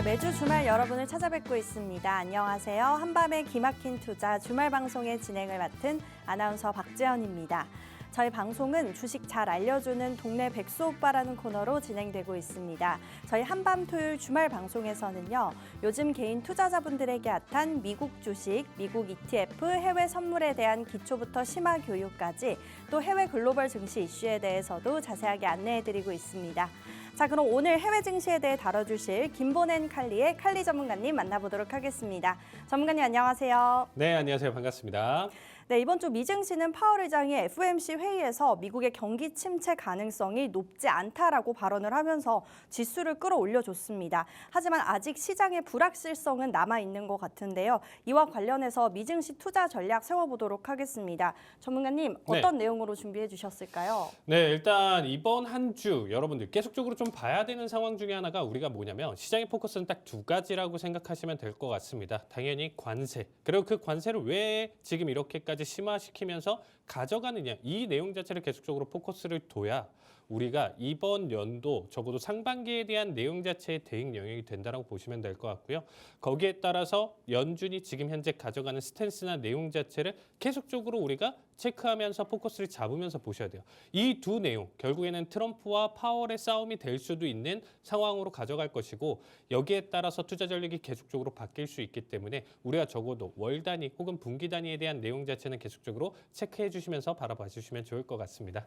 매주 주말 여러분을 찾아뵙고 있습니다. 안녕하세요. 한밤의 기막힌 투자 주말 방송의 진행을 맡은 아나운서 박재현입니다. 저희 방송은 주식 잘 알려주는 동네 백수 오빠라는 코너로 진행되고 있습니다. 저희 한밤 토요일 주말 방송에서는요. 요즘 개인 투자자분들에게 핫한 미국 주식, 미국 ETF, 해외 선물에 대한 기초부터 심화 교육까지 또 해외 글로벌 증시 이슈에 대해서도 자세하게 안내해드리고 있습니다. 자, 그럼 오늘 해외 증시에 대해 다뤄주실 김보낸 칼리의 칼리 전문가님 만나보도록 하겠습니다. 전문가님 안녕하세요. 네, 안녕하세요. 반갑습니다. 네, 이번 주 미증시는 파월 의장이 FOMC 회의에서 미국의 경기 침체 가능성이 높지 않다라고 발언을 하면서 지수를 끌어올려줬습니다. 하지만 아직 시장의 불확실성은 남아있는 것 같은데요. 이와 관련해서 미증시 투자 전략 세워보도록 하겠습니다. 전문가님, 어떤 내용으로 준비해 주셨을까요? 네, 일단 이번 한 주 여러분들 계속적으로 좀 봐야 되는 상황 중에 하나가 우리가 뭐냐면 시장의 포커스는 딱 두 가지라고 생각하시면 될 것 같습니다. 당연히 관세, 그리고 그 관세를 왜 지금 이렇게까지 심화시키면서 가져가느냐, 이 내용 자체를 계속적으로 포커스를 둬야 우리가 이번 연도 적어도 상반기에 대한 내용 자체의 대응 영역이 된다고 보시면 될 것 같고요. 거기에 따라서 연준이 지금 현재 가져가는 스탠스나 내용 자체를 계속적으로 우리가 체크하면서 포커스를 잡으면서 보셔야 돼요. 이 두 내용, 결국에는 트럼프와 파월의 싸움이 될 수도 있는 상황으로 가져갈 것이고 여기에 따라서 투자 전략이 계속적으로 바뀔 수 있기 때문에 우리가 적어도 월 단위 혹은 분기 단위에 대한 내용 자체는 계속적으로 체크해 주시면서 바라봐 주시면 좋을 것 같습니다.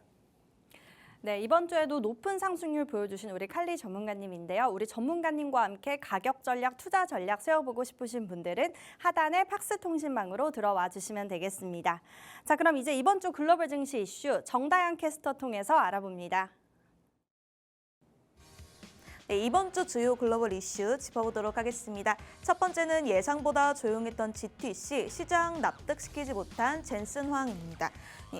네, 이번 주에도 높은 상승률 보여주신 우리 칼리 전문가님인데요. 우리 전문가님과 함께 가격 전략, 투자 전략 세워보고 싶으신 분들은 하단의 팍스통신망으로 들어와 주시면 되겠습니다. 자, 그럼 이제 이번 주 글로벌 증시 이슈 정다영 캐스터 통해서 알아봅니다. 네, 이번 주 주요 글로벌 이슈 짚어보도록 하겠습니다. 첫 번째는 예상보다 조용했던 GTC, 시장 납득시키지 못한 젠슨 황입니다.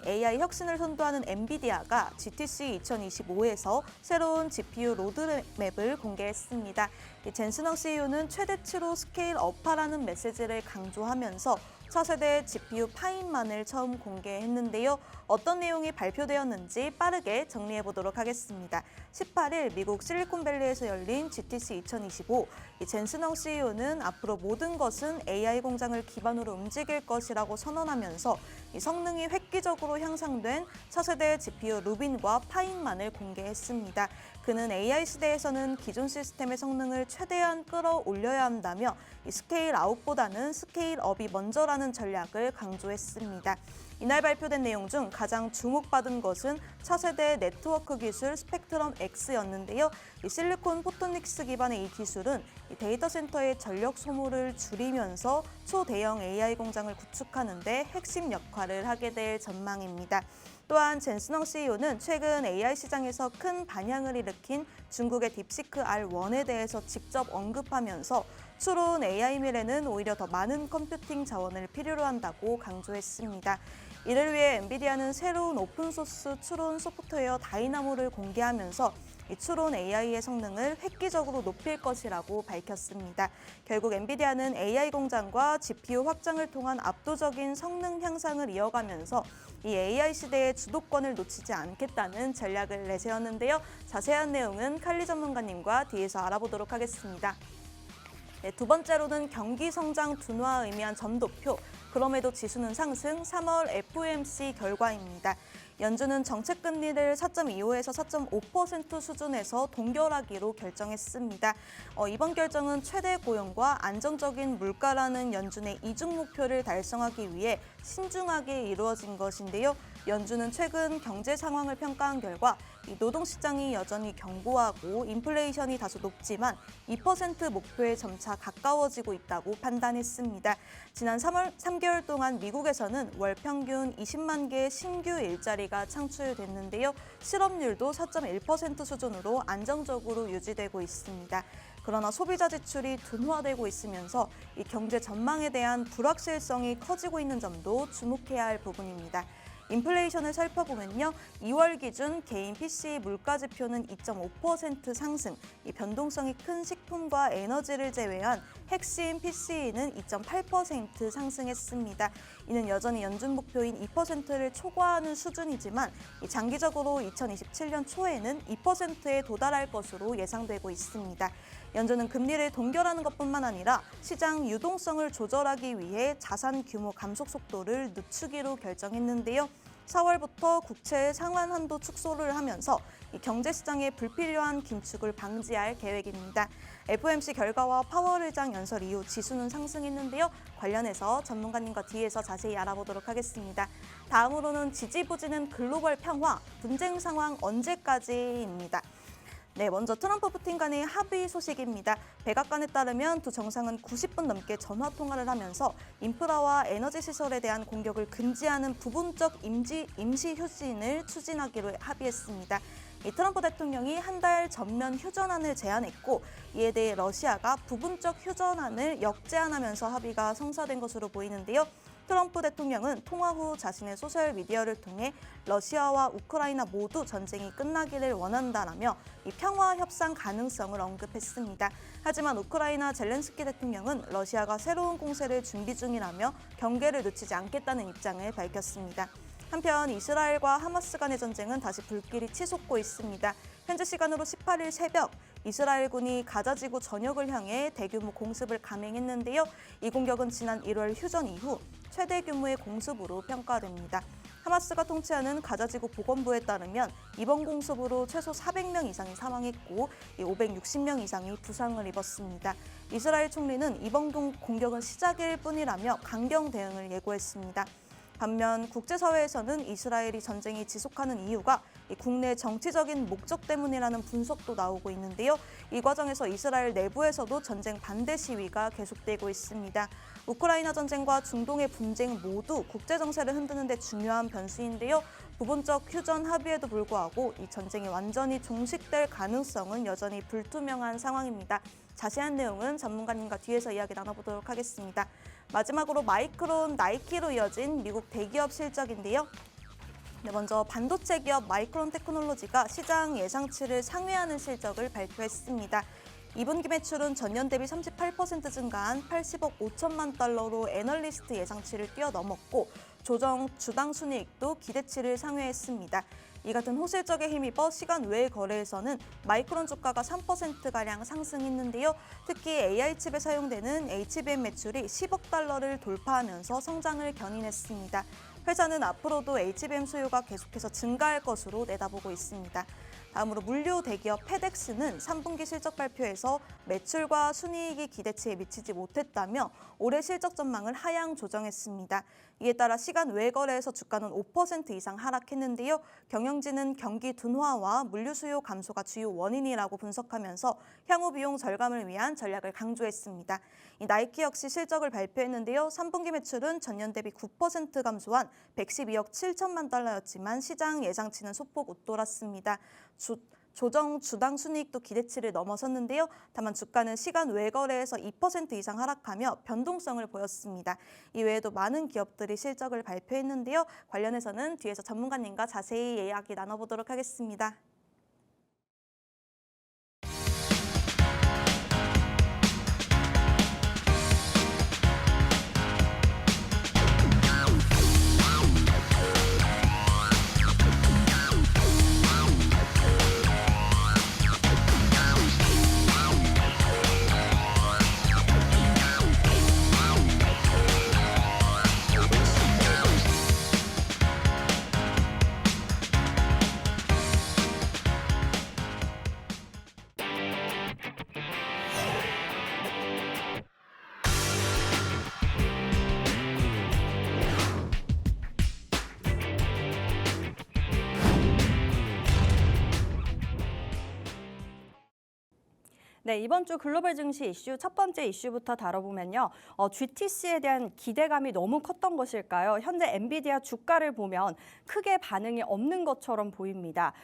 AI 혁신을 선도하는 엔비디아가 GTC 2025에서 새로운 GPU 로드맵을 공개했습니다. 젠슨 황 CEO는 최대치로 스케일업하라는 메시지를 강조하면서 차세대 GPU 파인만을 처음 공개했는데요. 어떤 내용이 발표되었는지 빠르게 정리해보도록 하겠습니다. 18일 미국 실리콘밸리에서 열린 GTC 2025, 젠슨 황 CEO는 앞으로 모든 것은 AI 공장을 기반으로 움직일 것이라고 선언하면서 성능이 획기적으로 향상된 차세대 GPU 루빈과 파인만을 공개했습니다. 그는 AI 시대에서는 기존 시스템의 성능을 최대한 끌어올려야 한다며 스케일 아웃보다는 스케일 업이 먼저라는 전략을 강조했습니다. 이날 발표된 내용 중 가장 주목받은 것은 차세대 네트워크 기술 스펙트럼 X였는데요. 실리콘 포토닉스 기반의 이 기술은 데이터 센터의 전력 소모를 줄이면서 초대형 AI 공장을 구축하는 데 핵심 역할을 하게 될 전망입니다. 또한 젠슨 황 CEO는 최근 AI 시장에서 큰 반향을 일으킨 중국의 딥시크 R1에 대해서 직접 언급하면서 추론 AI 미래는 오히려 더 많은 컴퓨팅 자원을 필요로 한다고 강조했습니다. 이를 위해 엔비디아는 새로운 오픈소스 추론 소프트웨어 다이나모를 공개하면서 이 추론 AI의 성능을 획기적으로 높일 것이라고 밝혔습니다. 결국 엔비디아는 AI 공장과 GPU 확장을 통한 압도적인 성능 향상을 이어가면서 이 AI 시대의 주도권을 놓치지 않겠다는 전략을 내세웠는데요. 자세한 내용은 칼리 전문가님과 뒤에서 알아보도록 하겠습니다. 네, 두 번째로는 경기 성장 둔화가 의미한 점도표, 그럼에도 지수는 상승, 3월 FOMC 결과입니다. 연준은 정책 금리를 4.25에서 4.5% 수준에서 동결하기로 결정했습니다. 이번 결정은 최대 고용과 안정적인 물가라는 연준의 이중 목표를 달성하기 위해 신중하게 이루어진 것인데요. 연준은 최근 경제 상황을 평가한 결과 노동시장이 여전히 견고하고 인플레이션이 다소 높지만 2% 목표에 점차 가까워지고 있다고 판단했습니다. 지난 3개월 동안 미국에서는 월 평균 20만 개의 신규 일자리가 창출됐는데요. 실업률도 4.1% 수준으로 안정적으로 유지되고 있습니다. 그러나 소비자 지출이 둔화되고 있으면서 이 경제 전망에 대한 불확실성이 커지고 있는 점도 주목해야 할 부분입니다. 인플레이션을 살펴보면요. 2월 기준 개인 PCE 물가 지표는 2.5% 상승, 이 변동성이 큰 식품과 에너지를 제외한 핵심 PC는 2.8% 상승했습니다. 이는 여전히 연준 목표인 2%를 초과하는 수준이지만 장기적으로 2027년 초에는 2%에 도달할 것으로 예상되고 있습니다. 연준은 금리를 동결하는 것뿐만 아니라 시장 유동성을 조절하기 위해 자산 규모 감속 속도를 늦추기로 결정했는데요. 4월부터 국채의 상환 한도 축소를 하면서 경제 시장의 불필요한 긴축을 방지할 계획입니다. FOMC 결과와 파월 의장 연설 이후 지수는 상승했는데요. 관련해서 전문가님과 뒤에서 자세히 알아보도록 하겠습니다. 다음으로는 지지부진은 글로벌 평화, 분쟁 상황 언제까지입니다. 네, 먼저 트럼프 푸틴 간의 합의 소식입니다. 백악관에 따르면 두 정상은 90분 넘게 전화 통화를 하면서 인프라와 에너지 시설에 대한 공격을 금지하는 부분적 임시 휴진을 추진하기로 합의했습니다. 이 트럼프 대통령이 한 달 전면 휴전안을 제안했고 이에 대해 러시아가 부분적 휴전안을 역제안하면서 합의가 성사된 것으로 보이는데요. 트럼프 대통령은 통화 후 자신의 소셜미디어를 통해 러시아와 우크라이나 모두 전쟁이 끝나기를 원한다라며 이 평화 협상 가능성을 언급했습니다. 하지만 우크라이나 젤렌스키 대통령은 러시아가 새로운 공세를 준비 중이라며 경계를 늦추지 않겠다는 입장을 밝혔습니다. 한편 이스라엘과 하마스 간의 전쟁은 다시 불길이 치솟고 있습니다. 현지 시간으로 18일 새벽 이스라엘군이 가자지구 전역을 향해 대규모 공습을 감행했는데요. 이 공격은 지난 1월 휴전 이후 최대 규모의 공습으로 평가됩니다. 하마스가 통치하는 가자지구 보건부에 따르면 이번 공습으로 최소 400명 이상이 사망했고 560명 이상이 부상을 입었습니다. 이스라엘 총리는 이번 공격은 시작일 뿐이라며 강경 대응을 예고했습니다. 반면 국제사회에서는 이스라엘이 전쟁이 지속하는 이유가 국내 정치적인 목적 때문이라는 분석도 나오고 있는데요. 이 과정에서 이스라엘 내부에서도 전쟁 반대 시위가 계속되고 있습니다. 우크라이나 전쟁과 중동의 분쟁 모두 국제 정세를 흔드는 데 중요한 변수인데요. 부분적 휴전 합의에도 불구하고 이 전쟁이 완전히 종식될 가능성은 여전히 불투명한 상황입니다. 자세한 내용은 전문가님과 뒤에서 이야기 나눠보도록 하겠습니다. 마지막으로 마이크론, 나이키로 이어진 미국 대기업 실적인데요. 네, 먼저 반도체 기업 마이크론 테크놀로지가 시장 예상치를 상회하는 실적을 발표했습니다. 2분기 매출은 전년 대비 38% 증가한 80억 5천만 달러로 애널리스트 예상치를 뛰어넘었고 조정 주당 순이익도 기대치를 상회했습니다. 이 같은 호실적에 힘입어 시간 외 거래에서는 마이크론 주가가 3%가량 상승했는데요. 특히 AI칩에 사용되는 HBM 매출이 10억 달러를 돌파하면서 성장을 견인했습니다. 회사는 앞으로도 HBM 수요가 계속해서 증가할 것으로 내다보고 있습니다. 다음으로 물류 대기업 페덱스는 3분기 실적 발표에서 매출과 순이익이 기대치에 미치지 못했다며 올해 실적 전망을 하향 조정했습니다. 이에 따라 시간 외 거래에서 주가는 5% 이상 하락했는데요. 경영진은 경기 둔화와 물류 수요 감소가 주요 원인이라고 분석하면서 향후 비용 절감을 위한 전략을 강조했습니다. 이 나이키 역시 실적을 발표했는데요. 3분기 매출은 전년 대비 9% 감소한 112억 7천만 달러였지만 시장 예상치는 소폭 웃돌았습니다. 조정 주당 순이익도 기대치를 넘어섰는데요. 다만 주가는 시간 외 거래에서 2% 이상 하락하며 변동성을 보였습니다. 이외에도 많은 기업들이 실적을 발표했는데요. 관련해서는 뒤에서 전문가님과 자세히 이야기 나눠보도록 하겠습니다. 네, 이번 주 글로벌 증시 이슈 첫 번째 이슈부터 다뤄보면요. GTC에 대한 기대감이 너무 컸던 것일까요? 현재 엔비디아 주가를 보면 크게 반응이 없는 것처럼 보입니다.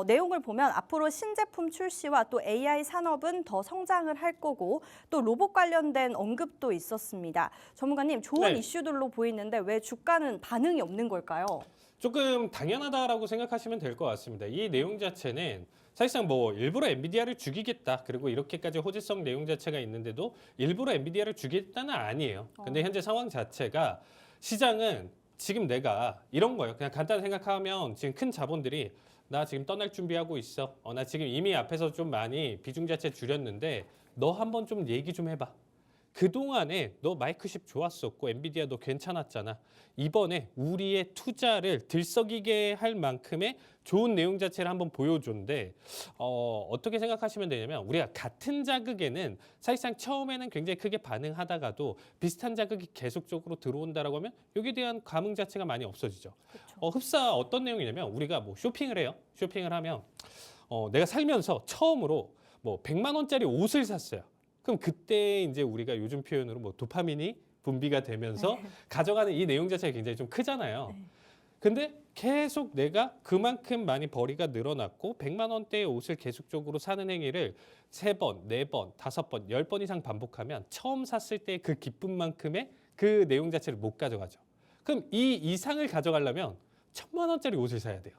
내용을 보면 앞으로 신제품 출시와 또 AI 산업은 더 성장을 할 거고 또 로봇 관련된 언급도 있었습니다. 전문가님, 좋은 네. 이슈들로 보이는데 왜 주가는 반응이 없는 걸까요? 조금 당연하다라고 생각하시면 될 것 같습니다. 이 내용 자체는 사실상 뭐 일부러 엔비디아를 죽이겠다, 그리고 이렇게까지 호재성 내용 자체가 있는데도 일부러 엔비디아를 죽이겠다는 아니에요. 근데 현재 상황 자체가 시장은 지금 내가 이런 거예요. 그냥 간단히 생각하면 지금 큰 자본들이 나 지금 떠날 준비하고 있어. 나 지금 이미 앞에서 좀 많이 비중 자체 줄였는데 너 한번 좀 얘기 좀 해봐. 그동안에 너 마이크십 좋았었고 엔비디아 너 괜찮았잖아. 이번에 우리의 투자를 들썩이게 할 만큼의 좋은 내용 자체를 한번 보여줬는데 어떻게 생각하시면 되냐면 우리가 같은 자극에는 사실상 처음에는 굉장히 크게 반응하다가도 비슷한 자극이 계속적으로 들어온다라고 하면 여기에 대한 감흥 자체가 많이 없어지죠. 흡사 어떤 내용이냐면 우리가 뭐 쇼핑을 해요. 쇼핑을 하면 내가 살면서 처음으로 뭐 100만 원짜리 옷을 샀어요. 그럼 그때 이제 우리가 요즘 표현으로 뭐 도파민이 분비가 되면서 가져가는 이 내용 자체가 굉장히 좀 크잖아요. 근데 계속 내가 그만큼 많이 벌이가 늘어났고 100만 원대의 옷을 계속적으로 사는 행위를 3번, 4번, 5번, 10번 이상 반복하면 처음 샀을 때 그 기쁨만큼의 그 내용 자체를 못 가져가죠. 그럼 이 이상을 가져가려면 1000만 원짜리 옷을 사야 돼요.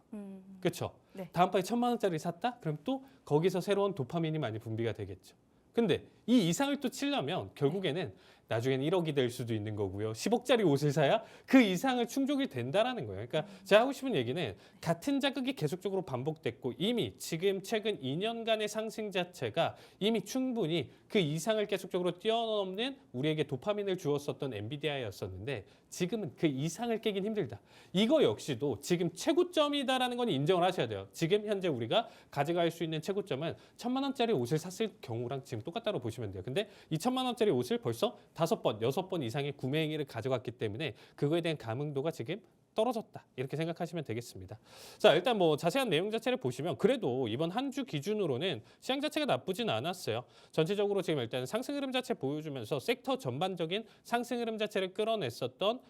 그렇죠? 네. 다음번에 1000만 원짜리 샀다? 그럼 또 거기서 새로운 도파민이 많이 분비가 되겠죠. 근데 이 이상을 또 치려면 결국에는 나중엔 1억이 될 수도 있는 거고요. 10억짜리 옷을 사야 그 이상을 충족이 된다라는 거예요. 그러니까 제가 하고 싶은 얘기는 같은 자극이 계속적으로 반복됐고 이미 지금 최근 2년간의 상승 자체가 이미 충분히 그 이상을 계속적으로 뛰어넘는 우리에게 도파민을 주었었던 엔비디아였었는데 지금은 그 이상을 깨긴 힘들다. 이거 역시도 지금 최고점이다라는 건 인정을 하셔야 돼요. 지금 현재 우리가 가져갈 수 있는 최고점은 1000만 원짜리 옷을 샀을 경우랑 지금 똑같다고 보시면 돼요. 근데 이 1000만 원짜리 옷을 벌써 5번, 6번 이상의 구매 행위를 가져갔기 때문에 그거에 대한 감흥도가 지금 떨어졌다. 이렇게 생각하시면 되겠습니다. 자, 일단 뭐 자세한 내용 자체를 보시면 그래도 이번 한 주 기준으로는 시장 자체가 나쁘진 않았어요. 전체적으로 지금 일단 상승 흐름 자체 보여주면서 섹터 전반적인 상승 흐름 자체를 끌어냈었던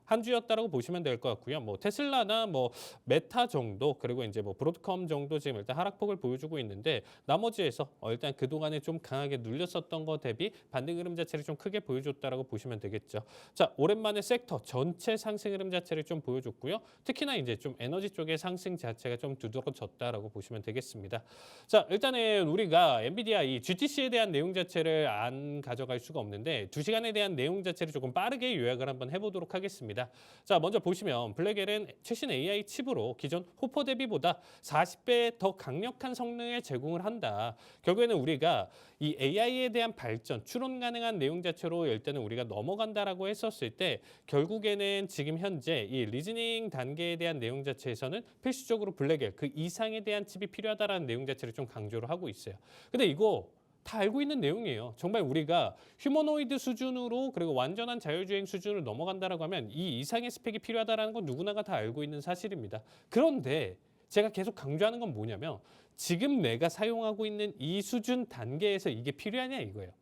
한 주였다라고 보시면 될 것 같고요. 뭐 테슬라나 뭐 메타 정도 그리고 이제 뭐 브로드컴 정도 지금 일단 하락폭을 보여주고 있는데 나머지에서 일단 그동안에 좀 강하게 눌렸었던 거 대비 반등 흐름 자체를 좀 크게 보여줬다라고 보시면 되겠죠. 자, 오랜만에 섹터 전체 상승 흐름 자체를 좀 보여줬고요. 특히나 이제 좀 에너지 쪽의 상승 자체가 좀 두드러졌다라고 보시면 되겠습니다. 자, 일단은 우리가 엔비디아 이 GTC에 대한 내용 자체를 안 가져갈 수가 없는데 2시간에 대한 내용 자체를 조금 빠르게 요약을 한번 해보도록 하겠습니다. 자, 먼저 보시면 블랙엘은 최신 AI 칩으로 기존 호퍼 대비보다 40배 더 강력한 성능을 제공을 한다. 결국에는 우리가 이 AI에 대한 발전, 추론 가능한 내용 자체로 일단은 우리가 넘어간다라고 했었을 때 결국에는 지금 현재 이 리즈닝 단계에 대한 내용 자체에서는 필수적으로 블랙엘 그 이상에 대한 칩이 필요하다라는 내용 자체를 좀 강조를 하고 있어요. 근데 이거 다 알고 있는 내용이에요. 정말 우리가 휴머노이드 수준으로 그리고 완전한 자율주행 수준으로 넘어간다라고 하면 이 이상의 스펙이 필요하다라는 건 누구나가 다 알고 있는 사실입니다. 그런데 제가 계속 강조하는 건 뭐냐면 지금 내가 사용하고 있는 이 수준 단계에서 이게 필요하냐 이거예요.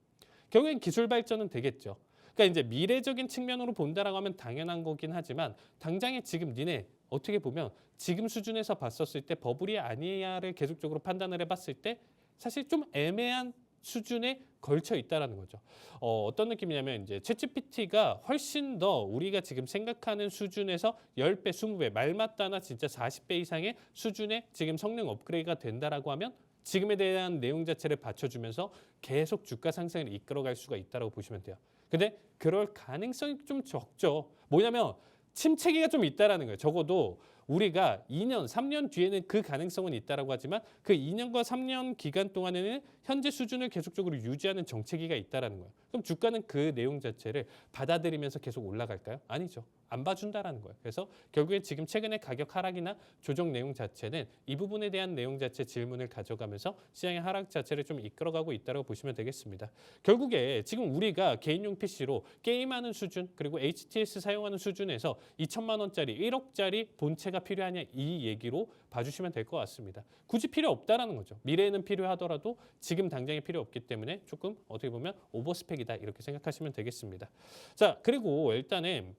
결국엔 기술 발전은 되겠죠. 그러니까 이제 미래적인 측면으로 본다라고 하면 당연한 거긴 하지만 당장에 지금 니네 어떻게 보면 지금 수준에서 봤었을 때 버블이 아니야를 계속적으로 판단을 해봤을 때 사실 좀 애매한 수준에 걸쳐 있다라는 거죠. 어떤 느낌이냐면 이제 챗GPT가 훨씬 더 우리가 지금 생각하는 수준에서 10배, 20배, 말 맞다나 진짜 40배 이상의 수준의 지금 성능 업그레이드가 된다라고 하면 지금에 대한 내용 자체를 받쳐주면서 계속 주가 상승을 이끌어갈 수가 있다고 보시면 돼요. 근데 그럴 가능성이 좀 적죠. 뭐냐면 침체기가 좀 있다라는 거예요. 적어도 우리가 2년, 3년 뒤에는 그 가능성은 있다라고 하지만 그 2년과 3년 기간 동안에는 현재 수준을 계속적으로 유지하는 정체기가 있다라는 거예요. 그럼 주가는 그 내용 자체를 받아들이면서 계속 올라갈까요? 아니죠. 안 봐준다라는 거예요. 그래서 결국에 지금 최근의 가격 하락이나 조정 내용 자체는 이 부분에 대한 내용 자체 질문을 가져가면서 시장의 하락 자체를 좀 이끌어가고 있다고 보시면 되겠습니다. 결국에 지금 우리가 개인용 PC로 게임하는 수준 그리고 HTS 사용하는 수준에서 2천만 원짜리 1억짜리 본체가 필요하냐 이 얘기로 봐주시면 될 것 같습니다. 굳이 필요 없다라는 거죠. 미래에는 필요하더라도 지금 당장에 필요 없기 때문에 조금 어떻게 보면 오버스펙이다 이렇게 생각하시면 되겠습니다. 자, 그리고 일단은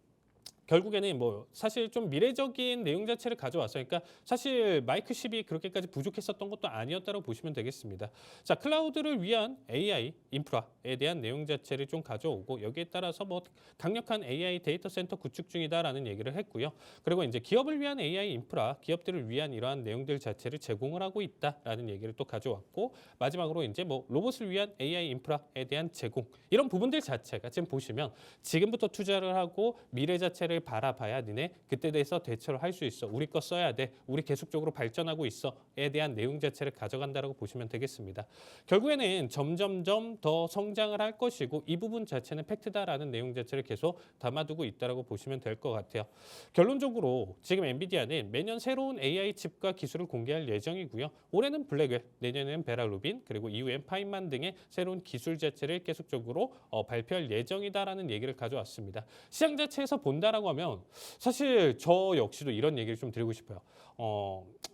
결국에는 뭐 사실 좀 미래적인 내용 자체를 가져왔어요. 그러니까 사실 마이크 10이 그렇게까지 부족했었던 것도 아니었다고 보시면 되겠습니다. 자, 클라우드를 위한 AI 인프라에 대한 내용 자체를 좀 가져오고 여기에 따라서 뭐 강력한 AI 데이터 센터 구축 중이다라는 얘기를 했고요. 그리고 이제 기업을 위한 AI 인프라, 기업들을 위한 이러한 내용들 자체를 제공을 하고 있다라는 얘기를 또 가져왔고 마지막으로 이제 뭐 로봇을 위한 AI 인프라에 대한 제공 이런 부분들 자체가 지금 보시면 지금부터 투자를 하고 미래 자체를 바라봐야 니네 그때 대해서 대처를 할 수 있어. 우리 거 써야 돼. 우리 계속적으로 발전하고 있어에 대한 내용 자체를 가져간다라고 보시면 되겠습니다. 결국에는 점점점 더 성장을 할 것이고 이 부분 자체는 팩트다라는 내용 자체를 계속 담아두고 있다라고 보시면 될 것 같아요. 결론적으로 지금 엔비디아는 매년 새로운 AI 칩과 기술을 공개할 예정이고요. 올해는 블랙웰, 내년에는 베라루빈, 그리고 이후엔 파인만 등의 새로운 기술 자체를 계속적으로 발표할 예정이다라는 얘기를 가져왔습니다. 시장 자체에서 본다라고 하면 사실 저 역시도 이런 얘기를 좀 드리고 싶어요.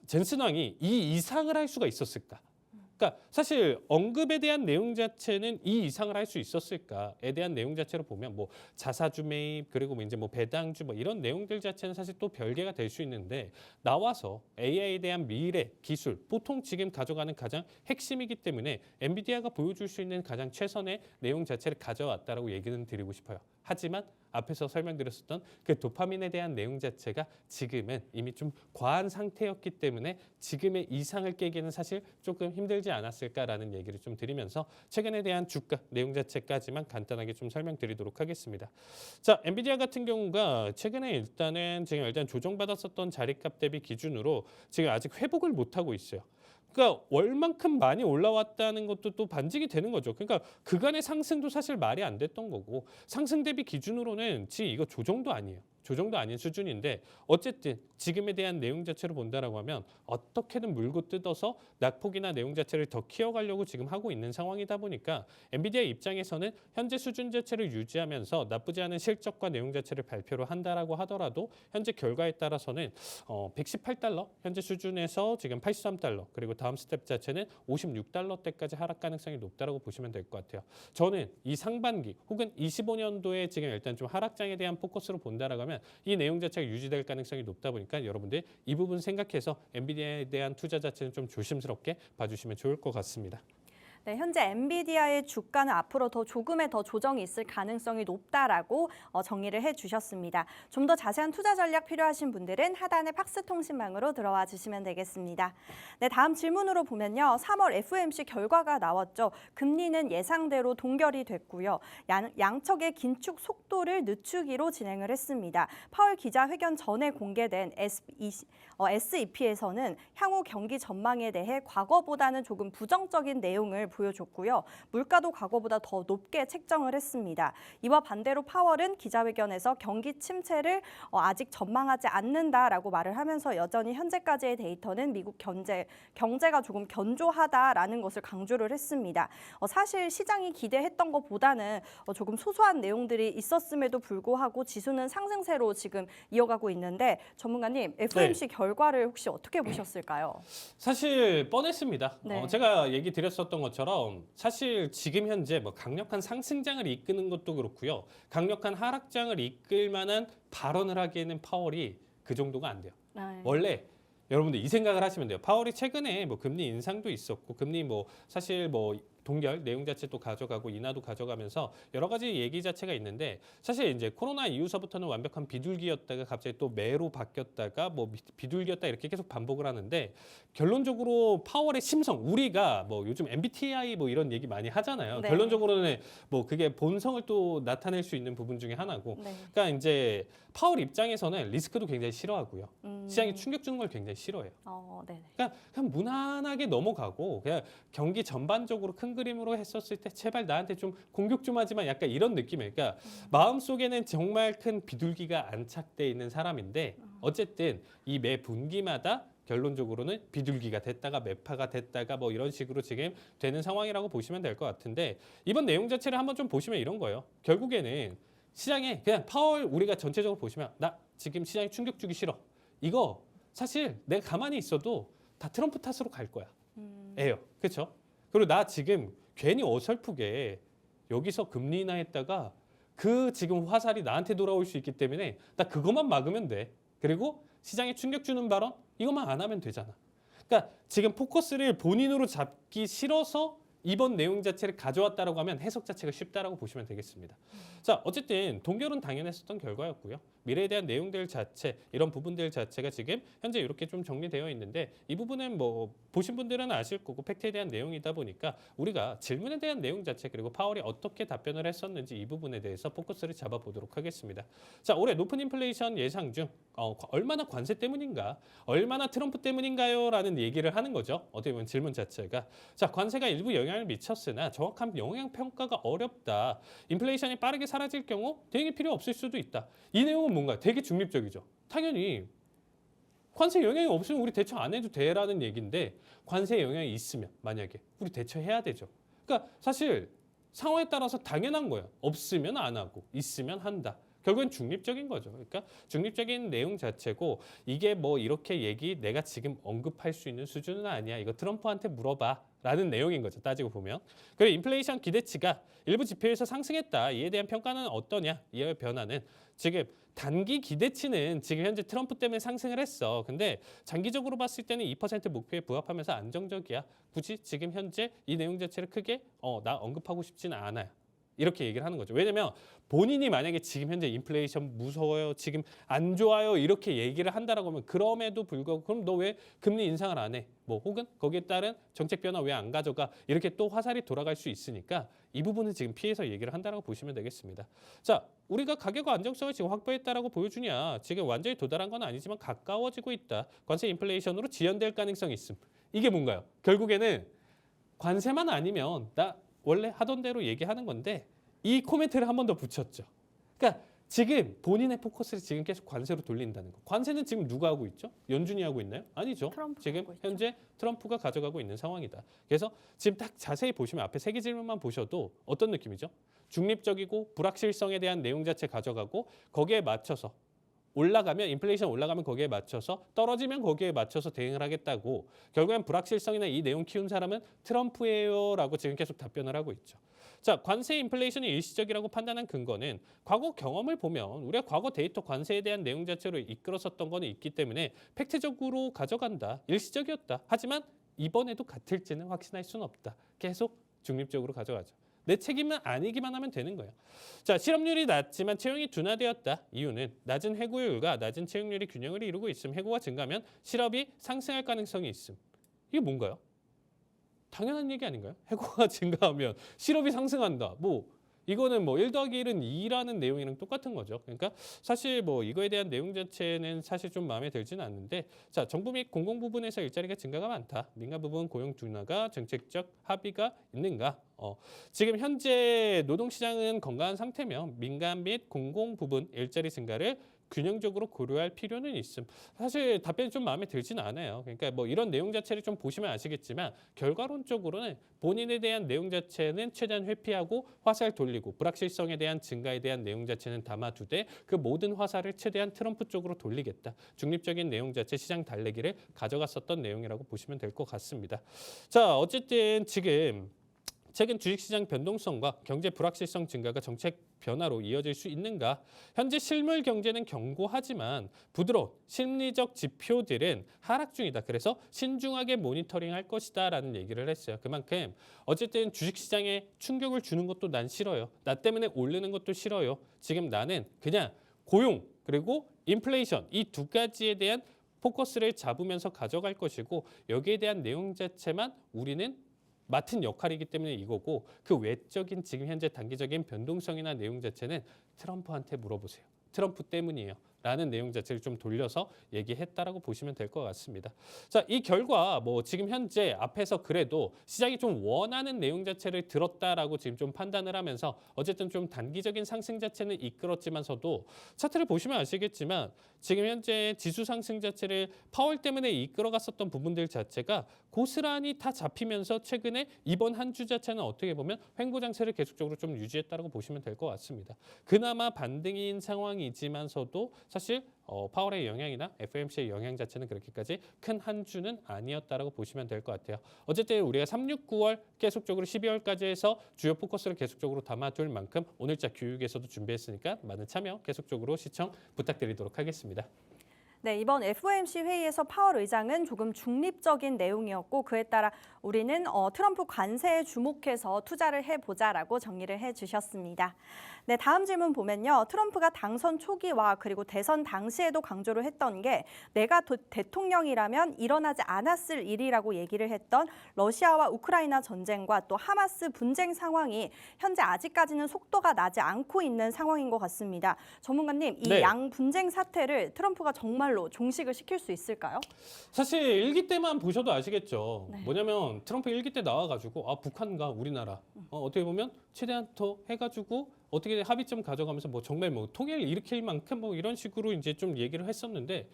젠슨 왕이 이 이상을 할 수가 있었을까? 그러니까 사실 언급에 대한 내용 자체는 이 이상을 할 수 있었을까에 대한 내용 자체로 보면 뭐 자사주 매입 그리고 뭐 이제 뭐 배당주 뭐 이런 내용들 자체는 사실 또 별개가 될 수 있는데 나와서 AI에 대한 미래 기술 보통 지금 가져가는 가장 핵심이기 때문에 엔비디아가 보여줄 수 있는 가장 최선의 내용 자체를 가져왔다라고 얘기는 드리고 싶어요. 하지만 앞에서 설명드렸었던 그 도파민에 대한 내용 자체가 지금은 이미 좀 과한 상태였기 때문에 지금의 이상을 깨기는 사실 조금 힘들지 않았을까라는 얘기를 좀 드리면서 최근에 대한 주가 내용 자체까지만 간단하게 좀 설명드리도록 하겠습니다. 자, 엔비디아 같은 경우가 최근에 일단은 지금 일단 조정받았었던 자리값 대비 기준으로 지금 아직 회복을 못하고 있어요. 그러니까 월만큼 많이 올라왔다는 것도 또 반증이 되는 거죠. 그러니까 그간의 상승도 사실 말이 안 됐던 거고 상승 대비 기준으로는 지금 이거 조정도 아니에요. 조정도 아닌 수준인데 어쨌든 지금에 대한 내용 자체를 본다라고 하면 어떻게든 물고 뜯어서 낙폭이나 내용 자체를 더 키워가려고 지금 하고 있는 상황이다 보니까 엔비디아 입장에서는 현재 수준 자체를 유지하면서 나쁘지 않은 실적과 내용 자체를 발표를 한다라고 하더라도 현재 결과에 따라서는 118달러 현재 수준에서 지금 83달러 그리고 다음 스텝 자체는 56달러대까지 하락 가능성이 높다라고 보시면 될 것 같아요. 저는 이 상반기 혹은 25년도에 지금 일단 좀 하락장에 대한 포커스로 본다라고 하면 이 내용 자체가 유지될 가능성이 높다 보니까 여러분들 이 부분 생각해서 엔비디아에 대한 투자 자체는 좀 조심스럽게 봐주시면 좋을 것 같습니다. 네, 현재 엔비디아의 주가는 앞으로 조금의 더 조정이 있을 가능성이 높다라고 정의를 해주셨습니다. 좀 더 자세한 투자 전략 필요하신 분들은 하단의 팍스 통신망으로 들어와 주시면 되겠습니다. 네, 다음 질문으로 보면요. 3월 FOMC 결과가 나왔죠. 금리는 예상대로 동결이 됐고요. 양측의 긴축 속도를 늦추기로 진행을 했습니다. 파월 기자회견 전에 공개된 SEP에서는 향후 경기 전망에 대해 과거보다는 조금 부정적인 내용을 보여줬고요. 물가도 과거보다 더 높게 책정을 했습니다. 이와 반대로 파월은 기자회견에서 경기 침체를 아직 전망하지 않는다라고 말을 하면서 여전히 현재까지의 데이터는 미국 경제가 조금 견조하다라는 것을 강조를 했습니다. 사실 시장이 기대했던 것보다는 조금 소소한 내용들이 있었음에도 불구하고 지수는 상승세로 지금 이어가고 있는데 전문가님, FOMC 결과를 혹시 어떻게 보셨을까요? 사실 뻔했습니다. 네. 제가 얘기 드렸었던 것처럼 사실 지금 현재 뭐 강력한 상승장을 이끄는 것도 그렇고요. 강력한 하락장을 이끌 만한 발언을 하기에는 파월이 그 정도가 안 돼요. 네. 원래 여러분들 이 생각을 하시면 돼요. 파월이 최근에 뭐 금리 인상도 있었고 금리 뭐 사실 뭐 동결 내용 자체도 가져가고 인하도 가져가면서 여러 가지 얘기 자체가 있는데 사실 이제 코로나 이후서부터는 완벽한 비둘기였다가 갑자기 또 매로 바뀌었다가 뭐 비둘기였다 이렇게 계속 반복을 하는데 결론적으로 파월의 심성 우리가 뭐 요즘 MBTI 뭐 이런 얘기 많이 하잖아요. 네. 결론적으로는 뭐 그게 본성을 또 나타낼 수 있는 부분 중에 하나고 네. 그러니까 이제 파월 입장에서는 리스크도 굉장히 싫어하고요. 시장에 충격 주는 걸 굉장히 싫어해요. 네. 그냥 무난하게 넘어가고 그냥 경기 전반적으로 큰 그림으로 했었을 때 제발 나한테 좀 공격 좀 하지만 약간 이런 느낌이에요. 그러니까 마음속에는 정말 큰 비둘기가 안착돼 있는 사람인데 어쨌든 이 매 분기마다 결론적으로는 비둘기가 됐다가 매파가 됐다가 뭐 이런 식으로 지금 되는 상황이라고 보시면 될 것 같은데 이번 내용 자체를 한번 좀 보시면 이런 거예요. 결국에는 시장에 그냥 파월 우리가 전체적으로 보시면 나 지금 시장에 충격 주기 싫어. 이거 사실 내가 가만히 있어도 다 트럼프 탓으로 갈 거야. 에요. 그렇죠? 그리고 나 지금 괜히 어설프게 여기서 금리 인하했다가 그 지금 화살이 나한테 돌아올 수 있기 때문에 나 그것만 막으면 돼. 그리고 시장에 충격 주는 발언 이것만 안 하면 되잖아. 그러니까 지금 포커스를 본인으로 잡기 싫어서 이번 내용 자체를 가져왔다라고 하면 해석 자체가 쉽다라고 보시면 되겠습니다. 자, 어쨌든 동결은 당연했었던 결과였고요. 미래에 대한 내용들 자체, 이런 부분들 자체가 지금 현재 이렇게 좀 정리되어 있는데 이 부분은 뭐 보신 분들은 아실 거고 팩트에 대한 내용이다 보니까 우리가 질문에 대한 내용 자체 그리고 파월이 어떻게 답변을 했었는지 이 부분에 대해서 포커스를 잡아보도록 하겠습니다. 자, 올해 높은 인플레이션 예상 중 얼마나 관세 때문인가, 얼마나 트럼프 때문인가요? 라는 얘기를 하는 거죠. 어떻게 보면 질문 자체가. 자, 관세가 일부 영향을 미쳤으나 정확한 영향 평가가 어렵다. 인플레이션이 빠르게 사라질 경우 대응이 필요 없을 수도 있다. 이 내용은 뭔가 되게 중립적이죠. 당연히 관세 영향이 없으면 우리 대처 안 해도 돼라는 얘기인데 관세 영향이 있으면 만약에 우리 대처해야 되죠. 그러니까 사실 상황에 따라서 당연한 거예요. 없으면 안 하고 있으면 한다. 결국엔 중립적인 거죠. 그러니까 중립적인 내용 자체고 이게 뭐 이렇게 얘기 내가 지금 언급할 수 있는 수준은 아니야. 이거 트럼프한테 물어봐. 라는 내용인 거죠. 따지고 보면. 그리고 인플레이션 기대치가 일부 지표에서 상승했다. 이에 대한 평가는 어떠냐? 이의 변화는 지금 단기 기대치는 지금 현재 트럼프 때문에 상승을 했어. 근데 장기적으로 봤을 때는 2% 목표에 부합하면서 안정적이야. 굳이 지금 현재 이 내용 자체를 크게 나 언급하고 싶지는 않아요. 이렇게 얘기를 하는 거죠. 왜냐면 본인이 만약에 지금 현재 인플레이션 무서워요, 지금 안 좋아요 이렇게 얘기를 한다라고 하면 그럼에도 불구하고 그럼 너 왜 금리 인상을 안 해? 뭐 혹은 거기에 따른 정책 변화 왜 안 가져가? 이렇게 또 화살이 돌아갈 수 있으니까 이 부분은 지금 피해서 얘기를 한다라고 보시면 되겠습니다. 자, 우리가 가격 안정성을 지금 확보했다라고 보여주냐? 지금 완전히 도달한 건 아니지만 가까워지고 있다. 관세 인플레이션으로 지연될 가능성이 있음. 이게 뭔가요? 결국에는 관세만 아니면 나 원래 하던 대로 얘기하는 건데 이 코멘트를 한 번 더 붙였죠. 그러니까 지금 본인의 포커스를 지금 계속 관세로 돌린다는 거. 관세는 지금 누가 하고 있죠? 연준이 하고 있나요? 아니죠. 트럼프가 지금 하고 있죠. 현재 트럼프가 가져가고 있는 상황이다. 그래서 지금 딱 자세히 보시면 앞에 세 개 질문만 보셔도 어떤 느낌이죠? 중립적이고 불확실성에 대한 내용 자체 가져가고 거기에 맞춰서 올라가면 인플레이션 올라가면 거기에 맞춰서 떨어지면 거기에 맞춰서 대응을 하겠다고 결국엔 불확실성이나 이 내용 키운 사람은 트럼프예요라고 지금 계속 답변을 하고 있죠. 자, 관세 인플레이션이 일시적이라고 판단한 근거는 과거 경험을 보면 우리가 과거 데이터 관세에 대한 내용 자체로 이끌었었던 거는 있기 때문에 팩트적으로 가져간다. 일시적이었다. 하지만 이번에도 같을지는 확신할 수는 없다. 계속 중립적으로 가져가죠. 내 책임은 아니기만 하면 되는 거예요. 자, 실업률이 낮지만 채용이 둔화되었다. 이유는 낮은 해고율과 낮은 채용률이 균형을 이루고 있음. 해고가 증가하면 실업이 상승할 가능성이 있음. 이게 뭔가요? 당연한 얘기 아닌가요? 해고가 증가하면 실업이 상승한다. 뭐 이거는 뭐 1 더하기 1은 2라는 내용이랑 똑같은 거죠. 그러니까 사실 뭐 이거에 대한 내용 자체는 사실 좀 마음에 들지는 않는데 자, 정부 및 공공 부분에서 일자리가 증가가 많다. 민간 부분 고용 둔화가 정책적 합의가 있는가? 지금 현재 노동시장은 건강한 상태면 민간 및 공공 부분 일자리 증가를 균형적으로 고려할 필요는 있음. 사실 답변이 좀 마음에 들진 않아요. 그러니까 뭐 이런 내용 자체를 좀 보시면 아시겠지만 결과론적으로는 본인에 대한 내용 자체는 최대한 회피하고 화살 돌리고 불확실성에 대한 증가에 대한 내용 자체는 담아두되 그 모든 화살을 최대한 트럼프 쪽으로 돌리겠다. 중립적인 내용 자체 시장 달래기를 가져갔었던 내용이라고 보시면 될 것 같습니다. 자, 어쨌든 지금 최근 주식시장 변동성과 경제 불확실성 증가가 정책 변화로 이어질 수 있는가? 현재 실물 경제는 견고하지만 부드러운 심리적 지표들은 하락 중이다. 그래서 신중하게 모니터링할 것이다 라는 얘기를 했어요. 그만큼 어쨌든 주식시장에 충격을 주는 것도 난 싫어요. 나 때문에 오르는 것도 싫어요. 지금 나는 그냥 고용 그리고 인플레이션 이 두 가지에 대한 포커스를 잡으면서 가져갈 것이고 여기에 대한 내용 자체만 우리는 맡은 역할이기 때문에 이거고 그 외적인 지금 현재 단기적인 변동성이나 내용 자체는 트럼프한테 물어보세요. 트럼프 때문이에요. 라는 내용 자체를 좀 돌려서 얘기했다라고 보시면 될 것 같습니다. 자, 이 결과 뭐 지금 현재 앞에서 그래도 시장이 좀 원하는 내용 자체를 들었다라고 지금 좀 판단을 하면서 어쨌든 좀 단기적인 상승 자체는 이끌었지만서도 차트를 보시면 아시겠지만 지금 현재 지수 상승 자체를 파월 때문에 이끌어갔었던 부분들 자체가 고스란히 다 잡히면서 최근에 이번 한 주 자체는 어떻게 보면 횡보 장세를 계속적으로 좀 유지했다라고 보시면 될 것 같습니다. 그나마 반등인 상황이지만서도 사실 파월의 영향이나 FOMC의 영향 자체는 그렇게까지 큰 한 주는 아니었다라고 보시면 될 것 같아요. 어쨌든 우리가 3, 6, 9월 계속적으로 12월까지 해서 주요 포커스를 계속적으로 담아둘 만큼 오늘자 교육에서도 준비했으니까 많은 참여 계속적으로 시청 부탁드리도록 하겠습니다. 네, 이번 FOMC 회의에서 파월 의장은 조금 중립적인 내용이었고 그에 따라 우리는 트럼프 관세에 주목해서 투자를 해보자라고 정리를 해주셨습니다. 네, 다음 질문 보면요. 트럼프가 당선 초기와 그리고 대선 당시에도 강조를 했던 게 내가 대통령이라면 일어나지 않았을 일이라고 얘기를 했던 러시아와 우크라이나 전쟁과 또 하마스 분쟁 상황이 현재 아직까지는 속도가 나지 않고 있는 상황인 것 같습니다. 전문가님, 이 네. 양 분쟁 사태를 트럼프가 정말로 종식을 시킬 수 있을까요? 사실 일기 때만 보셔도 아시겠죠. 네. 뭐냐면 트럼프 일기 때 나와가지고 북한과 우리나라 어떻게 보면 최대한 더 해가지고 어떻게 합의점 가져가면서 뭐 정말 뭐 통일을 일으킬 만큼 뭐 이런 식으로 이제 좀 얘기를 했었는데